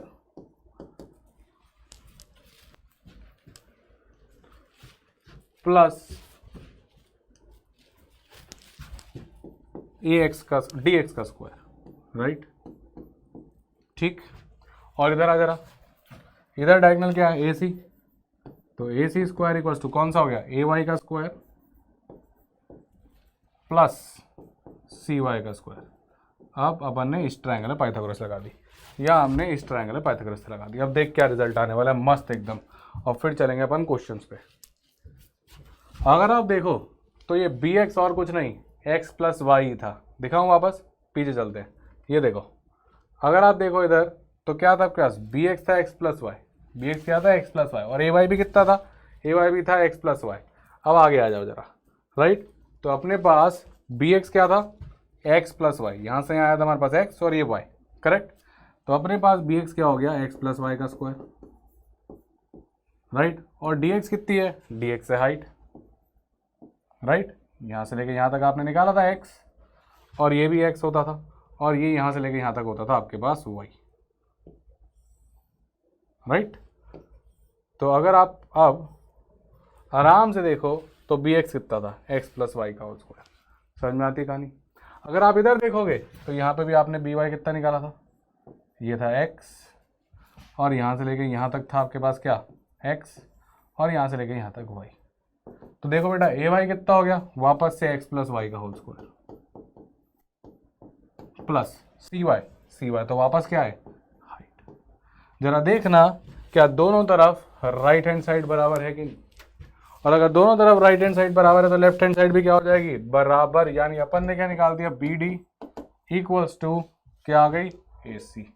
प्लस ए एक्स का डी एक्स का स्क्वायर, राइट, ठीक। और इधर आ जरा, इधर डायगोनल क्या है, ए सी, तो ए सी स्क्वायर इक्वल्स टू कौन सा हो गया, ए वाई का स्क्वायर प्लस सी वाई का स्क्वायर। अब अपन ने इस ट्रायंगल में पाइथागोरस लगा दी, या हमने इस ट्रायंगल में पाइथागोरस लगा दी। अब देख क्या रिजल्ट आने वाला है, मस्त एकदम। और फिर चलेंगे अपन क्वेश्चंस पे। अगर आप देखो तो ये बी एक्स और कुछ नहीं, एक्स प्लस वाई था। दिखाऊँ वापस, पीछे चलते हैं। ये देखो, अगर आप देखो इधर तो क्या था आपके पास, बी एक्स था X plus Y, B X क्या था एक्स प्लस वाई, और ए वाई भी कितना था, ए वाई भी था एक्स प्लस वाई। अब आगे आ जाओ जरा, राइट, तो अपने पास बी एक्स क्या था, एक्स प्लस वाई, यहाँ से आया था हमारे पास एक्स और ये वाई, करेक्ट। तो अपने पास बी एक्स क्या हो गया, एक्स प्लस वाई का स्क्वायर, राइट। और डी एक्स कितनी है, डी एक्स है हाइट, राइट, यहाँ से लेके यहाँ तक आपने निकाला था एक्स, और ये भी एक्स होता था, और ये यहाँ से लेके यहाँ तक होता था आपके पास वाई, राइट। तो अगर आप अब आराम से देखो तो बी एक्स कितना था, एक्स प्लस वाई का स्क्वायर। समझ में आती कहानी। अगर आप इधर देखोगे तो यहाँ पे भी आपने बी वाई कितना निकाला था, ये था एक्स, और यहाँ से लेके यहाँ तक था आपके पास क्या, एक्स, और यहाँ से लेके यहाँ तक वाई। तो देखो बेटा ए वाई कितना हो गया, वापस से एक्स प्लस वाई का होल स्क्वायर प्लस सी वाई तो वापस क्या है, हाइट। जरा देखना क्या दोनों तरफ राइट हैंड साइड बराबर है कि नहीं, और अगर दोनों तरफ राइट हैंड साइड बराबर है तो लेफ्ट हैंड साइड भी क्या हो जाएगी, बराबर। यानी अपन ने क्या निकाल दिया, बी डी इक्वल्स टू क्या आ गई, ए सी।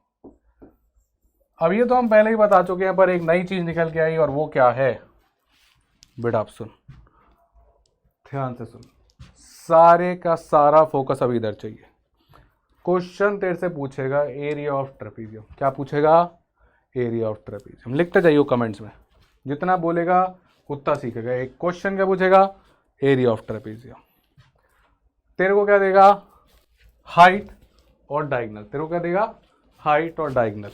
अब ये तो हम पहले ही बता चुके हैं, पर एक नई चीज निकल के आई, और वो क्या है बेटा, आप सुन, ध्यान से सुन, सारे का सारा फोकस अभी इधर चाहिए। क्वेश्चन तेरे से पूछेगा एरिया ऑफ ट्रेपेजियम, क्या पूछेगा, एरिया ऑफ ट्रेपीजियम। लिखते जाइए कमेंट्स में, जितना बोलेगा उतना सीखेगा। एक क्वेश्चन क्या पूछेगा, एरिया ऑफ ट्रेपीजियम। तेरे को क्या देगा, हाइट और डायगोनल। तेरे को क्या देगा, हाइट और डायगोनल।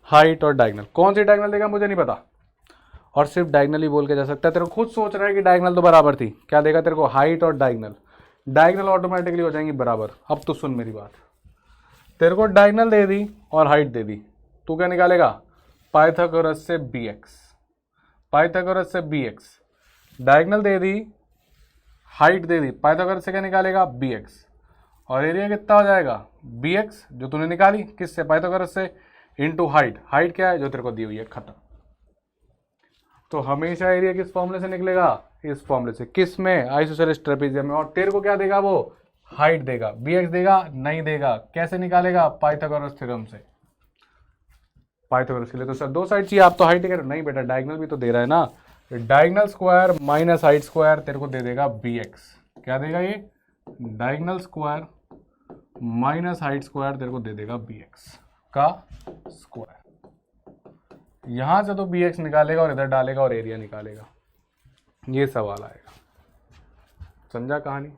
हाइट और डायगोनल, कौन सी डायगोनल देगा मुझे नहीं पता, और सिर्फ डायगोनल ही बोल के जा सकता है। तेरे को खुद सोच रहा है कि डायगोनल तो बराबर थी, क्या देगा तेरे को, हाइट और डायगोनल। डायगोनल ऑटोमेटिकली हो जाएंगी बराबर। अब तो सुन मेरी बात, तेरे को डायगोनल दे दी और हाइट दे दी, तू क्या निकालेगा, पाइथागोरस से bx। पाइथागोरस से bx, डायगोनल दे दी, हाइट दे दी, पाइथागोरस से क्या निकालेगा, bx। और एरिया कितना हो जाएगा, bx जो तूने निकाली किससे, पाइथागोरस से, इनटू हाइट। हाइट क्या है, जो तेरे को दी हुई है, खत्म। तो हमेशा एरिया किस फॉर्मूले से निकलेगा, इस फॉर्मूले से। किस में, आइसोसेलेस ट्रेपीजियम में। और तेरे को क्या देगा वो, हाइट देगा। bx देगा, नहीं देगा, कैसे निकालेगा, पाइथागोरस थ्योरम से। पाइथागोरस के लिए तो सर दो साइड चाहिए, आप तो हाइट कह रहे हो, नहीं बेटा डायगोनल भी तो दे रहा है ना। Diagonal square minus height square तेरे को दे देगा bx। क्या देगा ये, diagonal square minus height square तेरे को दे देगा bx का स्क्वायर। यहां से तो bx निकालेगा और इधर डालेगा और एरिया निकालेगा। ये सवाल आएगा, समझा कहानी।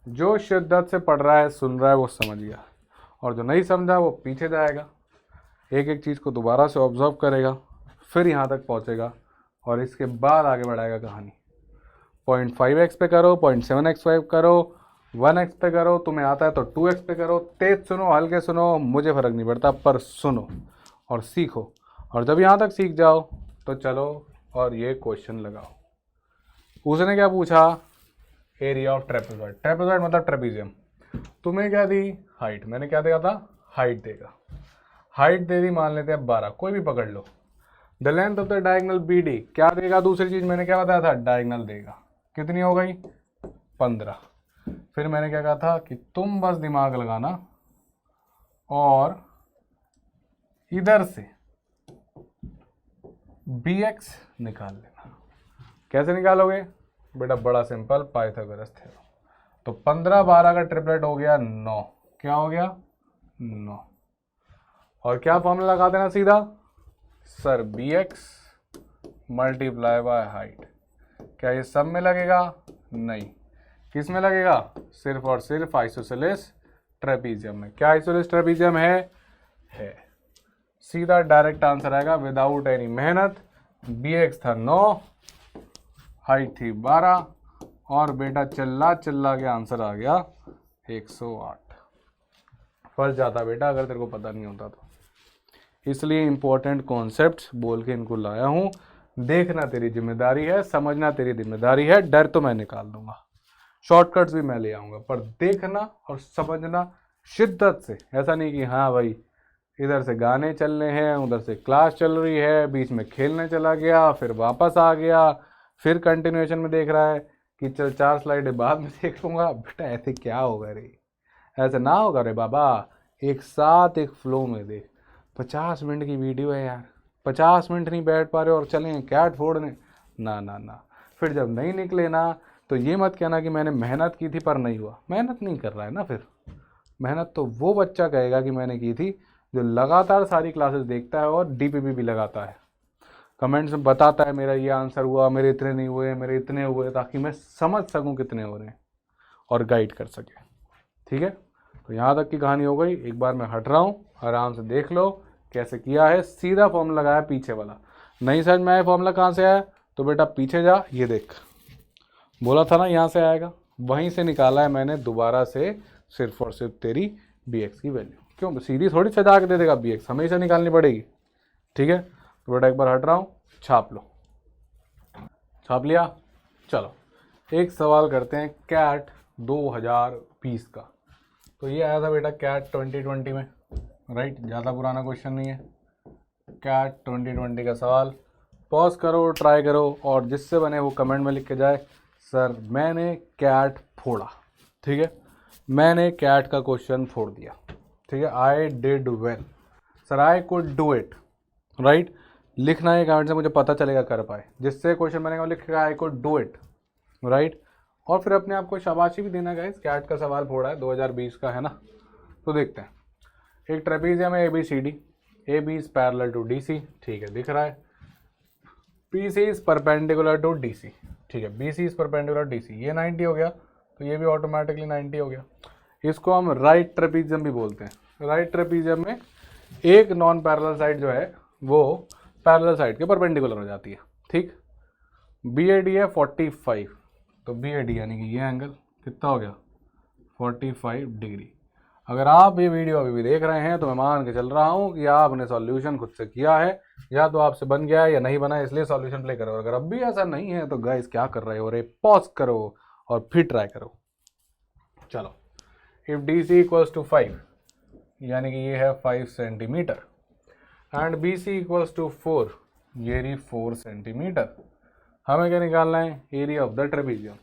जो शिद्दत से पढ़ रहा है, सुन रहा है, वो समझ गया, और जो नहीं समझा वो पीछे जाएगा, एक एक चीज़ को दोबारा से ऑब्जर्व करेगा, फिर यहाँ तक पहुँचेगा, और इसके बाद आगे बढ़ाएगा कहानी। 0.5x पे करो, 0.7x करो, 1x पे करो, तुम्हें आता है तो 2x पे करो। तेज सुनो, हल्के सुनो, मुझे फ़र्क नहीं पड़ता, पर सुनो और सीखो। और जब यहाँ तक सीख जाओ तो चलो और ये क्वेश्चन लगाओ। उसने क्या पूछा, एरिया ऑफ ट्रेपेजॉइड। ट्रेपेजॉइड मतलब ट्रेपीजियम। तुम्हें क्या दी, हाइट। मैंने क्या दिया था, हाइट देगा। हाइट दे दी, मान लेते हैं 12, कोई भी पकड़ लो। The length of the diagonal BD, क्या देगा, दूसरी चीज मैंने क्या बताया था, डायगोनल देगा। कितनी हो गई, 15। फिर मैंने क्या कहा था कि तुम बस दिमाग लगाना और इधर से bx निकाल लेना। कैसे निकालोगे बेटा, बड़ा सिंपल, पाइथागोरस थ्योरम। तो 15-12 का ट्रिपलेट हो गया 9। क्या हो गया, 9। और क्या फॉर्मूला लगा देना सीधा, sir bx multiply by height. क्या ये सब में लगेगा, नहीं। किस में लगेगा, सिर्फ और सिर्फ आइसोसेलेस ट्रेपीजियम में। क्या आइसोसेलेस ट्रेपीजियम है सीधा डायरेक्ट आंसर आएगा विदाउट एनी मेहनत। bx था 9, हाइट थी 12, और बेटा चिल्ला चिल्ला के आंसर आ गया 108। फंस जाता बेटा अगर तेरे को पता नहीं होता तो। इसलिए इंपॉर्टेंट कॉन्सेप्ट्स बोल के इनको लाया हूँ। देखना तेरी जिम्मेदारी है, समझना तेरी जिम्मेदारी है। डर तो मैं निकाल दूंगा, शॉर्टकट्स भी मैं ले आऊँगा, पर देखना और समझना शिद्दत से। ऐसा नहीं कि हाँ भाई इधर से गाने चलने हैं, उधर से क्लास चल रही है, बीच में खेलने चला गया, फिर वापस आ गया, फिर कंटिन्यूएशन में देख रहा है कि चल 4 स्लाइडें बाद में देख लूँगा। बेटा ऐसे क्या होगा रे, ऐसे ना होगा रे बाबा। एक साथ एक फ्लो में देख। 50 मिनट की वीडियो है यार, 50 मिनट नहीं बैठ पा रहे और चलें कैट फोड़ने, ना ना ना। फिर जब नहीं निकले ना तो ये मत कहना कि मैंने मेहनत की थी पर नहीं हुआ। मेहनत नहीं कर रहा है ना, फिर मेहनत तो वो बच्चा कहेगा कि मैंने की थी जो लगातार सारी क्लासेस देखता है और DPP भी लगाता है, कमेंट्स में बताता है मेरा ये आंसर हुआ, मेरे इतने नहीं हुए, मेरे इतने हुए, ताकि मैं समझ सकूं कितने हो रहे हैं और गाइड कर सके। ठीक है, तो यहाँ तक की कहानी हो गई। एक बार मैं हट रहा हूँ, आराम से देख लो कैसे किया है। सीधा फॉर्मूला लगाया पीछे वाला, नहीं समझ में आया फॉर्मूला कहाँ से आया तो बेटा पीछे जा, ये देख, बोला था ना यहाँ से आएगा, वहीं से निकाला है मैंने दोबारा से, सिर्फ और सिर्फ तेरी bx की वैल्यू। क्यों, सीधी थोड़ी सजा के दे देगा, bx हमेशा निकालनी पड़ेगी। ठीक है, तो बेटा एक बार हट रहा हूँ, छाप लो। छाप लिया, चलो एक सवाल करते हैं कैट 2020 का। तो ये आया था बेटा कैट 2020 में, राइट, ज़्यादा पुराना क्वेश्चन नहीं है। कैट 2020 का सवाल, पॉज करो, ट्राई करो, और जिससे बने वो कमेंट में लिख के जाए सर मैंने कैट फोड़ा। ठीक है, मैंने कैट का क्वेश्चन फोड़ दिया। ठीक है, I did well, sir I could do it, right. लिखना है कमेंट से, मुझे पता चलेगा कर पाए। जिससे क्वेश्चन बनेगा लिखेगा I could do it, right. और फिर अपने आप को शाबाशी भी देना गाइस, कैट का सवाल फोड़ा है, 2020 का है ना। तो देखते हैं, एक ट्रेपीजियम है ABCD, A B is parallel to D C, ठीक है दिख रहा है। P C is perpendicular to D C, ठीक है, B C is perpendicular D C, ये 90 हो गया तो ये भी ऑटोमेटिकली 90 हो गया। इसको हम राइट ट्रेपीजियम भी बोलते हैं। राइट ट्रेपीजियम में एक नॉन पैरेलल साइड जो है वो पैरेलल साइड के परपेंडिकुलर हो जाती है, ठीक। बी ए डी है 45, तो बी ए डी यानी कि ये एंगल कितना हो गया 45 डिग्री। अगर आप ये वीडियो अभी भी देख रहे हैं तो मैं मान के चल रहा हूँ कि आपने सॉल्यूशन खुद से किया है, या तो आपसे बन गया है या नहीं बना है, इसलिए सॉल्यूशन प्ले करो। अगर अब भी ऐसा नहीं है तो गाइस क्या कर रहे हो, अरे पॉज करो और फिर ट्राई करो। चलो, if D C equals to 5 यानी कि ये है 5 centimetre and B C equals to 4, ये रही 4 सेंटीमीटर। हमें क्या निकालना है, एरिया ऑफ द ट्रेपीजियम।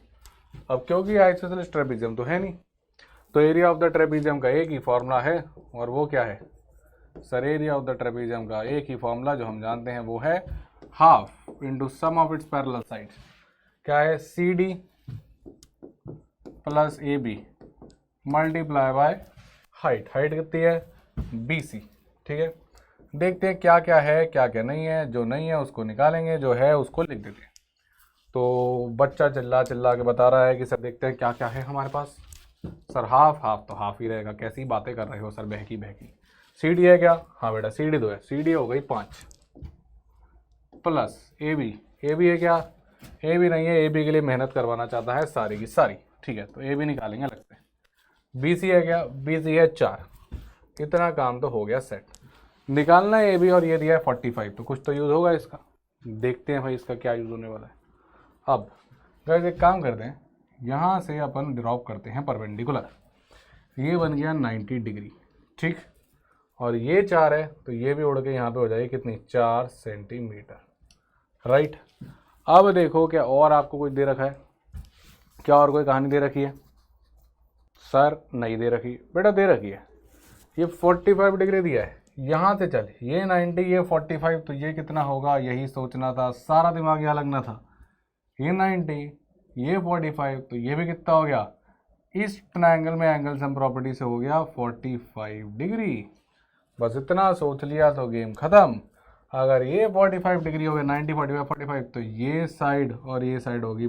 अब क्योंकि आइसोसेलेस ट्रेपीजियम तो है नहीं, तो एरिया ऑफ द ट्रेपीजियम का एक ही फॉर्मूला है, और वो क्या है sir, area of the trapezium का एक ही फॉर्मूला जो हम जानते हैं वो है half into sum of its parallel sides. क्या है, C D plus A B multiply by height. Height कितनी है, बी सी, ठीक है। देखते हैं क्या क्या है क्या क्या नहीं है, जो नहीं है उसको निकालेंगे, जो है उसको लिख देते हैं। तो बच्चा चिल्ला चिल्ला के बता रहा है कि सर देखते हैं क्या क्या है हमारे पास। सर हाफ, हाफ तो हाफ ही रहेगा, कैसी बातें कर रहे हो सर बहकी बहकी। सी डी है क्या, हाँ बेटा सी डी दो है, सी डी हो गई 5 प्लस ए बी है क्या, ए बी नहीं है, ए बी के लिए मेहनत करवाना चाहता है सारी की सारी, ठीक है, तो ए बी निकालेंगे लगते हैं। बी सी है क्या, बी सी है 4, इतना काम तो हो गया सेट। निकालना है ए बी और ये दिया है 45, तो कुछ तो यूज़ होगा इसका, देखते हैं भाई इसका क्या यूज़ होने वाला है। अब गाइस एक काम करते हैं, यहाँ से अपन ड्रॉप करते हैं परपेंडिकुलर, ये बन गया 90 डिग्री, ठीक। और ये 4 है तो ये भी उड़ के यहाँ पे हो जाएगी कितनी, 4 सेंटीमीटर, राइट। अब देखो क्या और आपको कुछ दे रखा है, क्या और कोई कहानी दे रखी है, सर नहीं दे रखी बेटा, दे रखी है। ये 45 डिग्री दिया है, यहाँ से चल ये 90 ये 45, तो ये कितना होगा यही सोचना था, सारा दिमाग यहाँ लगना था। ये 90 ये 45, तो ये भी कितना हो गया, इस ट्रायंगल में एंगल सम प्रॉपर्टी से हो गया 45 डिग्री। बस इतना सोच लिया तो गेम खत्म। अगर ये 45 डिग्री हो गया, 90 45 45, तो ये साइड और ये साइड होगी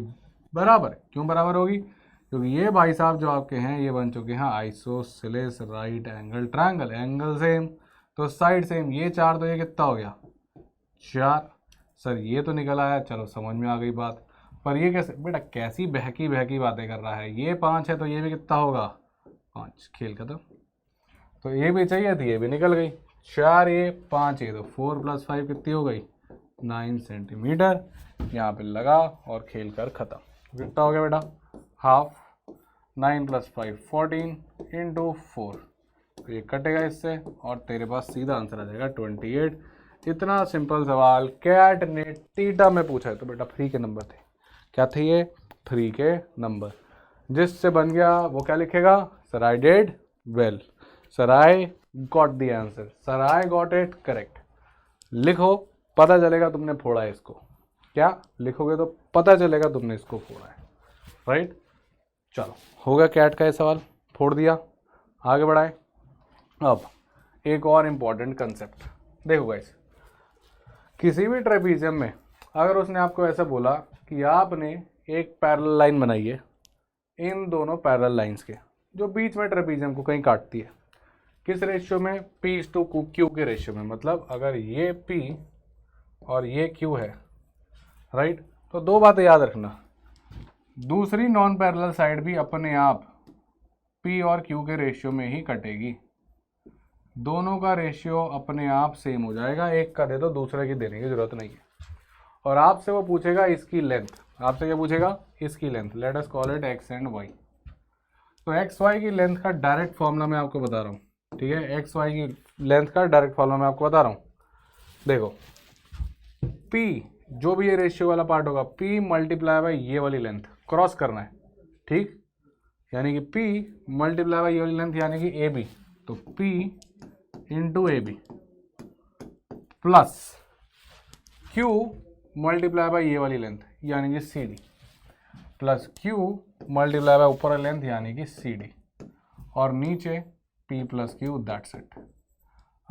बराबर। क्यों बराबर होगी, क्योंकि ये भाई साहब जो आपके हैं ये बन चुके हैं isosceles right angle triangle, angle same तो साइड सेम। ये 4 तो ये कितना हो गया 4, सर ये तो निकल आया, चलो समझ में आ गई बात। पर ये कैसे बेटा, कैसी बहकी बहकी बातें कर रहा है। ये 5 है तो ये भी कितना होगा 5, खेल खत्म। तो ये भी चाहिए थी, ये भी निकल गई। 4 ये 5 ये, तो 4 + 5 कितनी हो गई 9 सेंटीमीटर। यहाँ पे लगा और खेल कर ख़त्म। कितना हो गया बेटा, हाफ, 9 + 5 14 × 4, तो ये कटेगा इससे और तेरे पास सीधा आंसर आ जाएगा 28। इतना सिंपल सवाल कैट ने टीटा में पूछा है, तो बेटा फ्री के नंबर थे। क्या थे ये, फ्री के नंबर। जिससे बन गया वो क्या लिखेगा, sir I did well, sir I got the answer, sir I got it correct. लिखो, पता चलेगा तुमने फोड़ा है इसको। क्या लिखोगे तो पता चलेगा तुमने इसको फोड़ा है, राइट। चलो हो गया कैट का ये सवाल, फोड़ दिया, आगे बढ़ाए। अब एक और इम्पॉर्टेंट कंसेप्ट देखो गाइस, किसी भी ट्रेपीजियम में अगर उसने आपको ऐसा बोला कि आपने एक पैरेलल लाइन बनाई है, इन दोनों पैरेलल लाइंस के जो बीच में ट्रेपीजियम को कहीं काटती है, किस रेशियो में, P/Q के रेशियो में। मतलब अगर ये P और ये Q है, राइट, तो दो बातें याद रखना, दूसरी नॉन पैरेलल साइड भी अपने आप P और Q के रेशियो में ही कटेगी। दोनों का रेशियो अपने आप सेम हो जाएगा, एक का दे दो दूसरे की देने की जरूरत नहीं है। और आपसे वो पूछेगा इसकी लेंथ, आपसे क्या पूछेगा, इसकी length. Let us call it x and y। तो एक्स वाई की लेंथ का डायरेक्ट फॉर्मूला मैं आपको बता रहा हूँ, ठीक है। एक्स वाई की लेंथ का डायरेक्ट फॉर्मूला मैं आपको बता रहा हूँ। देखो P जो भी ये रेशियो वाला पार्ट होगा, P × ये वाली लेंथ क्रॉस करना है, ठीक। यानी कि P × ये वाली लेंथ यानी कि AB, तो P × AB प्लस Q × ये वाली लेंथ यानी कि CD प्लस Q × ऊपर वाली लेंथ यानी कि CD और नीचे P + Q, दैट्स इट।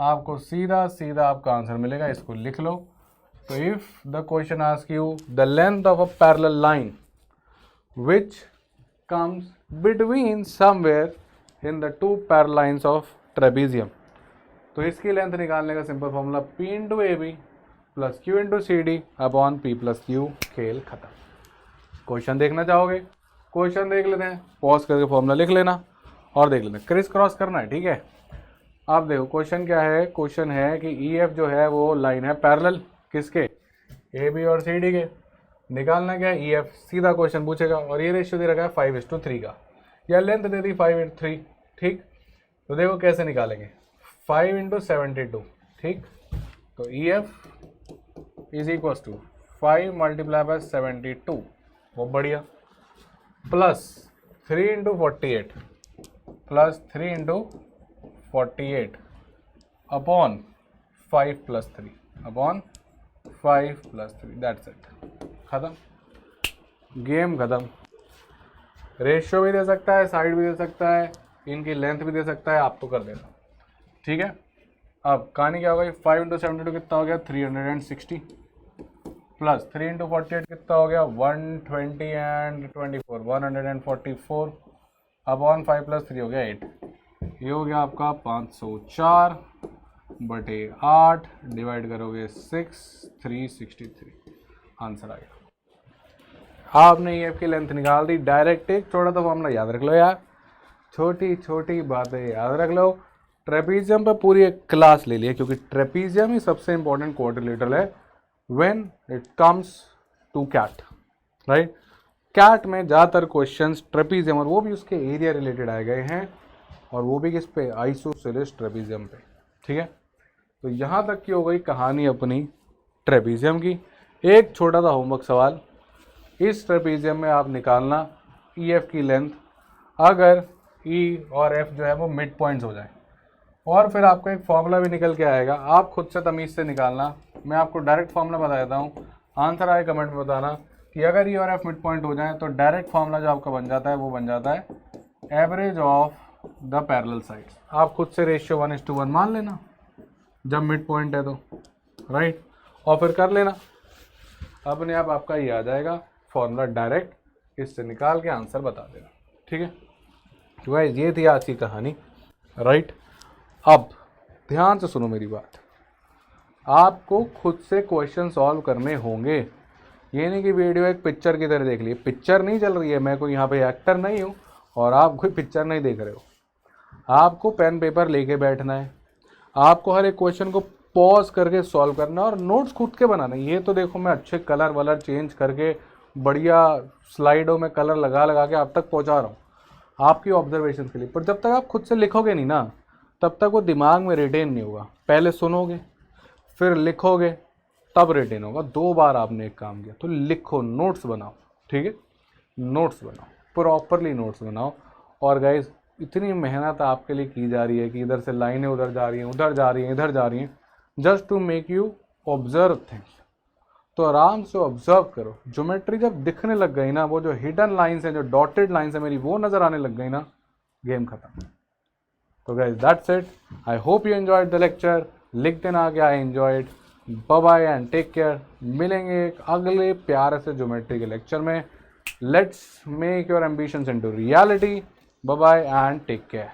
आपको सीधा सीधा आपका आंसर मिलेगा, इसको लिख लो। तो if the question ask you the length of a parallel line which comes between somewhere in the two parallel lines of trapezium, तो इसकी लेंथ निकालने का simple formula P into A B plus Q into C D upon P plus Q, खेल खत्म। Question देखना चाहोगे, question देख लेते हैं, पॉज करके फॉर्मूला लिख लेना और देख लेना, क्रिस क्रॉस करना है, ठीक है। आप देखो क्वेश्चन क्या है, क्वेश्चन है कि EF जो है वो लाइन है पैरेलल किसके, AB और CD के। निकालना क्या है EF, सीधा क्वेश्चन पूछेगा, और ये रेशियो दे रखा है 5:3 का, या लेंथ दे दी 5/3, ठीक। तो देखो कैसे निकालेंगे, 5 इंटू 72, ठीक। तो EF is equal to 5 multiply by 72, बहुत बढ़िया, plus 3 into 48 plus 3 into 48 upon 5 plus 3 upon 5 plus 3, that's it, खत्म, गेम खत्म। रेशियो भी दे सकता है, साइड भी दे सकता है, इनकी लेंथ भी दे सकता है, आप तो कर देना, ठीक है। अब कहानी क्या हो गई, 5 इंटू 72 कितना हो गया 360, प्लस 3 इंटू 48 कितना हो गया 120 एंड 24 144 अपॉन 5 प्लस 3 हो गया 8, ये हो गया आपका 504 बटे 8 डिवाइड करोगे 6, 363, आंसर आ गया। आपने EF की लेंथ निकाल दी डायरेक्ट, एक छोटा सा फॉर्मूला याद रख लो यार, छोटी छोटी बातें याद रख लो। ट्रेपेजियम पर पूरी एक क्लास ले लिया, क्योंकि ट्रेपेजियम ही सबसे इंपॉर्टेंट क्वाड्रिलेटरल है when it comes to CAT, right. CAT में ज़्यादातर क्वेश्चंस ट्रेपेजियम और वो भी उसके एरिया रिलेटेड आए गए हैं, और वो भी किस पे, आइसोसेलेस ट्रेपेजियम पे, ठीक है। तो यहाँ तक की हो गई कहानी अपनी ट्रेपेजियम की। एक छोटा सा होमवर्क सवाल, इस ट्रेपेजियम में आप निकालना EF की लेंथ, अगर E और F जो है वो मिड पॉइंट्स हो जाए, और फिर आपको एक फॉर्मूला भी निकल के आएगा, आप खुद से तमीज़ से निकालना। मैं आपको डायरेक्ट फॉर्मूला बता देता हूँ, आंसर आए कमेंट में बताना कि अगर E और F मिड पॉइंट हो जाए तो डायरेक्ट फॉर्मूला जो आपका बन जाता है वो बन जाता है average of the parallel sides. आप खुद से रेशियो 1:1 मान लेना जब मिड पॉइंट है तो, राइट, और फिर कर लेना, अपने आप आपका ये आ जाएगा फॉर्मूला, डायरेक्ट इससे निकाल के आंसर बता देना, ठीक है। तो गाइस ये थी आज की कहानी, राइट। अब ध्यान से सुनो मेरी बात, आपको खुद से क्वेश्चन सॉल्व करने होंगे, ये नहीं कि वीडियो एक पिक्चर की तरह देख ली, पिक्चर नहीं चल रही है, मैं कोई यहाँ पे एक्टर नहीं हूँ और आप कोई पिक्चर नहीं देख रहे हो। आपको पेन पेपर लेके बैठना है, आपको हर एक क्वेश्चन को पॉज करके सॉल्व करना और नोट्स खुद के बनाना। ये तो देखो मैं अच्छे कलर वलर चेंज करके बढ़िया स्लाइडों में कलर लगा लगा के आप तक पहुँचा रहा हूँ आपकी ऑब्जर्वेशन के लिए, पर जब तक आप खुद से लिखोगे नहीं ना, तब तक वो दिमाग में रिटेन नहीं होगा। पहले सुनोगे फिर लिखोगे तब रिटेन होगा। 2 बार आपने एक काम किया, तो लिखो, नोट्स बनाओ, ठीक है, नोट्स बनाओ, प्रॉपरली नोट्स बनाओ। और गाइज इतनी मेहनत आपके लिए की जा रही है कि इधर से लाइनें उधर जा रही हैं, उधर जा रही हैं, इधर जा रही हैं, just to make you observe things. तो आराम से ऑब्जर्व करो। ज्योमेट्री जब दिखने लग गई ना, वो जो हिडन लाइन्स हैं, जो डॉटेड लाइन्स है मेरी, वो नज़र आने लग गई ना, गेम खत्म। तो guys that's it, I hope you enjoyed the lecture. लिख देना कि I enjoyed. Bye bye and take care. मिलेंगे एक अगले प्यारे से ज्योमेट्री के लेक्चर में। Let's make your ambitions into reality. Bye bye and take care.